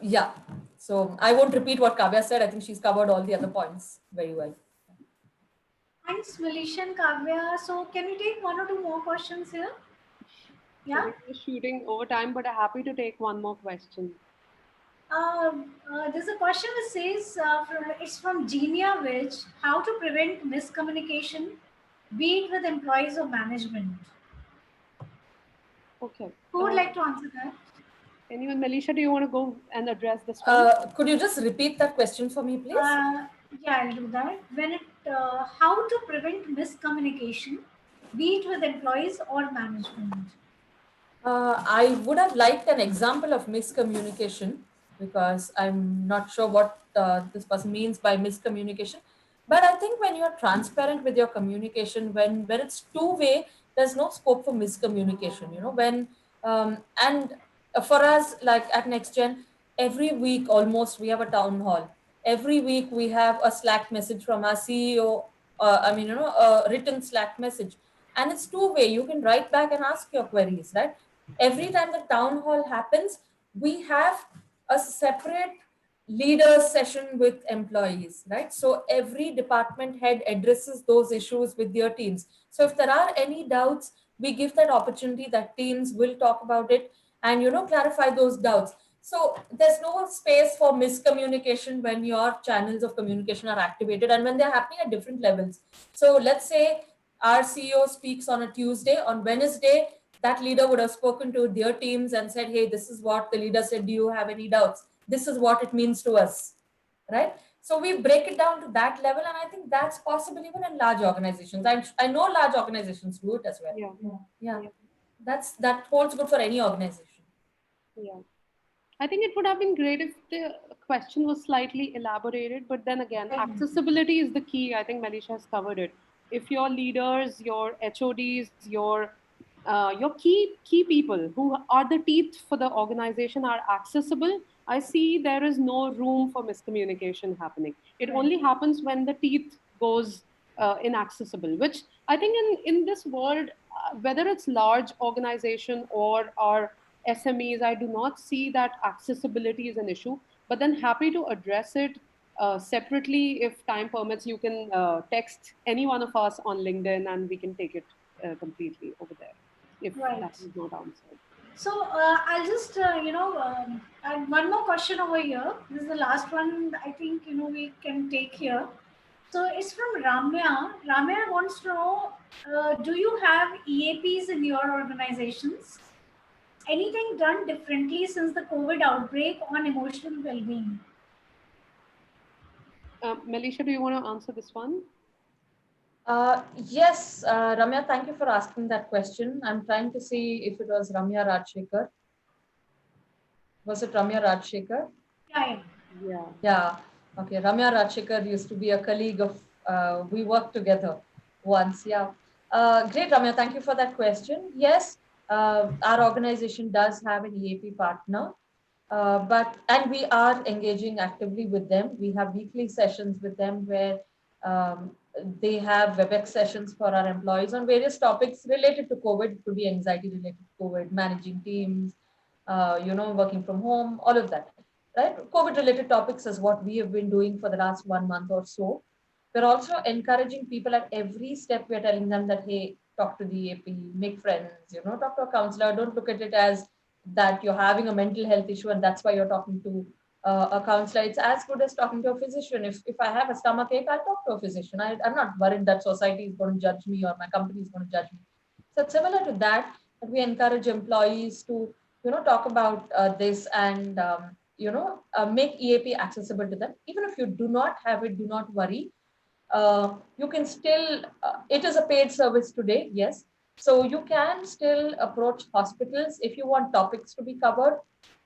Speaker 3: Yeah. So I won't repeat what Kavya said. I think she's covered all the other points very well.
Speaker 1: Thanks, Melisha and Kavya. So can we take one or two more questions here?
Speaker 2: So
Speaker 1: Yeah.
Speaker 2: we're shooting over time, but I'm happy to take one more question.
Speaker 1: There's a question that says, it's from Genia Which, how to prevent miscommunication, be it with employees or management.
Speaker 2: Okay.
Speaker 1: Who would like to answer that?
Speaker 2: Anyone, Melisha, do you want to go and address this one?
Speaker 3: Could you just repeat that question for me, please?
Speaker 1: Yeah, I'll do that. How to prevent miscommunication, be it with employees or management.
Speaker 3: I would have liked an example of miscommunication because I'm not sure what this person means by miscommunication. But I think when you're transparent with your communication, when it's two-way, there's no scope for miscommunication. And for us, like at NextGen, every week almost we have a town hall. Every week we have a Slack message from our CEO. A written Slack message, and it's two-way. You can write back and ask your queries, right? Every time the town hall happens, we have a separate leaders session with employees, right? So every department head addresses those issues with their teams. So if there are any doubts, we give that opportunity that teams will talk about it and clarify those doubts. So there's no space for miscommunication when your channels of communication are activated and when they're happening at different levels. So let's say our CEO speaks on a Tuesday. On Wednesday, that leader would have spoken to their teams and said, hey, this is what the leader said. Do you have any doubts? This is what it means to us, right? So we break it down to that level. And I think that's possible even in large organizations. I know large organizations do it as well. Yeah. That holds good for any organization.
Speaker 2: Yeah. I think it would have been great if the question was slightly elaborated, but then again, accessibility is the key. I think Melisha has covered it. If your leaders, your HODs, your key people who are the teeth for the organization are accessible, I see there is no room for miscommunication happening. It only happens when the teeth goes inaccessible, which I think in this world, whether it's large organization or our SMEs, I do not see that accessibility is an issue, but then happy to address it separately if time permits. You can text any one of us on LinkedIn and we can take it completely over there if that is not answered.
Speaker 1: So I'll just, add one more question over here. This is the last one I think, we can take here. So it's from Ramya. Ramya wants to know, do you have EAPs in your organizations? Anything done differently since the COVID outbreak on emotional well-being?
Speaker 2: Melisha, do you want to answer this one?
Speaker 3: Yes, Ramya, thank you for asking that question. I'm trying to see if it was Ramya Rajshekar. Was it Ramya Rajshekar?
Speaker 1: Yeah,
Speaker 2: Yeah.
Speaker 3: Yeah. Okay. Ramya Rajshekar used to be a colleague of, we worked together once. Yeah. Great, Ramya. Thank you for that question. Yes, our organization does have an EAP partner, and we are engaging actively with them. We have weekly sessions with them where um, they have WebEx sessions for our employees on various topics related to COVID. It could be anxiety related to COVID, managing teams, working from home, all of that, right? COVID related topics is what we have been doing for the last 1 month or so. We're also encouraging people at every step. We're telling them that, hey, talk to the AP, make friends, talk to a counselor. Don't look at it as that you're having a mental health issue and that's why you're talking to a counselor. It's as good as talking to a physician. If I have a stomach ache, I'll talk to a physician. I'm not worried that society is going to judge me or my company is going to judge me. So it's similar to that, that we encourage employees to, talk about this and, make EAP accessible to them. Even if you do not have it, do not worry. You can still, it is a paid service today, yes. So you can still approach hospitals if you want topics to be covered.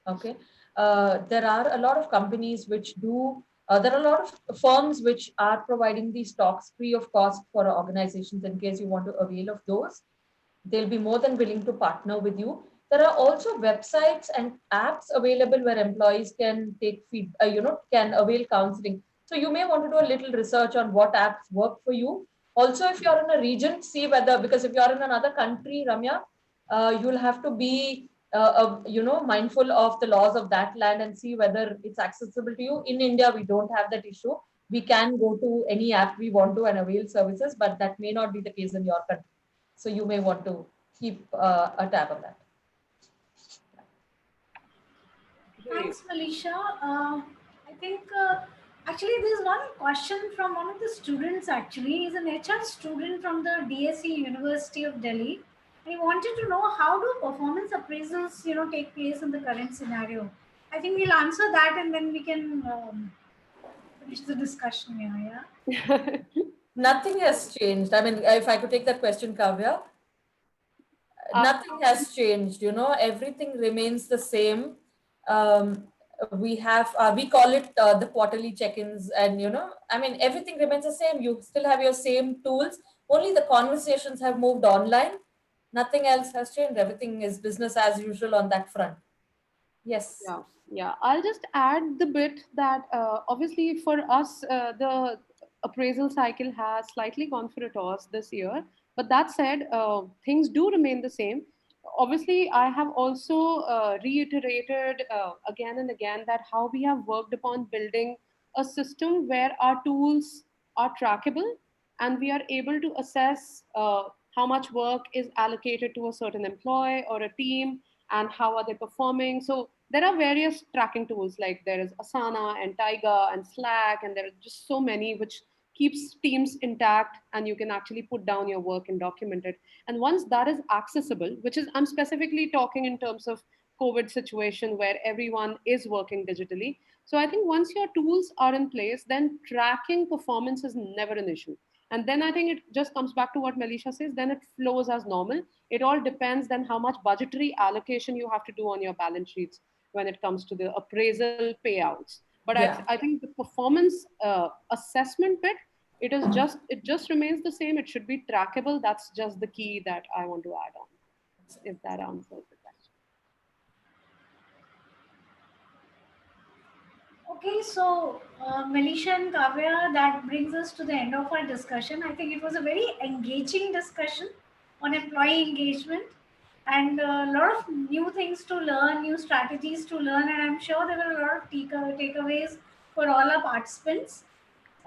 Speaker 3: Okay. There are a lot of companies which do, there are a lot of firms which are providing these talks free of cost for organizations in case you want to avail of those. They'll be more than willing to partner with you. There are also websites and apps available where employees can take can avail counseling. So you may want to do a little research on what apps work for you. Also, if you're in a region, see whether, because if you're in another country, Ramya, you'll have to be mindful of the laws of that land and see whether it's accessible to you. In India, we don't have that issue. We can go to any app we want to and avail services, but that may not be the case in your country. So you may want to keep a tab on that.
Speaker 2: Great.
Speaker 1: thanks, Melisha. I think actually there's one question from one of the students. Actually, he's an HR student from the DSE University of Delhi. And he wanted to know how do performance appraisals, take place in the current scenario. I think we'll answer that and then we can finish the discussion here. Yeah.
Speaker 3: Nothing has changed. I mean, if I could take that question, Kavya,
Speaker 2: Uh,
Speaker 3: nothing has changed. Everything remains the same. Um, we call it the quarterly check-ins, and I mean, everything remains the same. You still have your same tools. Only the conversations have moved online. Nothing else has changed. Everything is business as usual on that front. Yes.
Speaker 2: Yeah, yeah. I'll just add the bit that obviously for us, the appraisal cycle has slightly gone for a toss this year. But that said, things do remain the same. Obviously, I have also reiterated again and again that how we have worked upon building a system where our tools are trackable and we are able to assess how much work is allocated to a certain employee or a team and how are they performing. So there are various tracking tools like there is Asana and Tiger and Slack, and there are just so many which keeps teams intact and you can actually put down your work and document it. And once that is accessible, which is I'm specifically talking in terms of COVID situation where everyone is working digitally. So I think once your tools are in place, then tracking performance is never an issue. And then I think it just comes back to what Melisha says, then it flows as normal. It all depends then how much budgetary allocation you have to do on your balance sheets when it comes to the appraisal payouts. But
Speaker 3: Yeah.
Speaker 2: I think the performance assessment bit, it just remains the same. It should be trackable. That's just the key that I want to add on, if that answers the question.
Speaker 1: Okay, so Melisha and Kavya, that brings us to the end of our discussion. I think it was a very engaging discussion on employee engagement and a lot of new things to learn, new strategies to learn, and I'm sure there were a lot of takeaways for all our participants.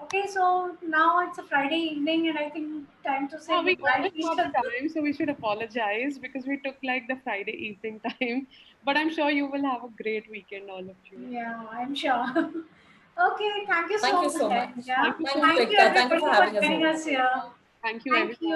Speaker 1: Okay, so now it's a Friday evening, and I think time to say
Speaker 2: Yeah, we
Speaker 1: goodbye
Speaker 2: always
Speaker 1: to each
Speaker 2: got
Speaker 1: other.
Speaker 2: time, so we should apologize because we took like the Friday evening time. But I'm sure you will have a great weekend, all of you.
Speaker 1: Yeah, I'm sure. Okay, thank you
Speaker 3: Thank
Speaker 1: so
Speaker 3: you
Speaker 1: much.
Speaker 3: so much.
Speaker 1: Yeah,
Speaker 2: Thank you so
Speaker 3: Thank you,
Speaker 2: much.
Speaker 1: thank you
Speaker 3: Ekta. Thank you
Speaker 1: everybody
Speaker 3: for
Speaker 1: for
Speaker 3: having us
Speaker 1: joining
Speaker 3: here.
Speaker 1: us here.
Speaker 2: Thank you,
Speaker 1: Thank
Speaker 2: everyone.
Speaker 1: you.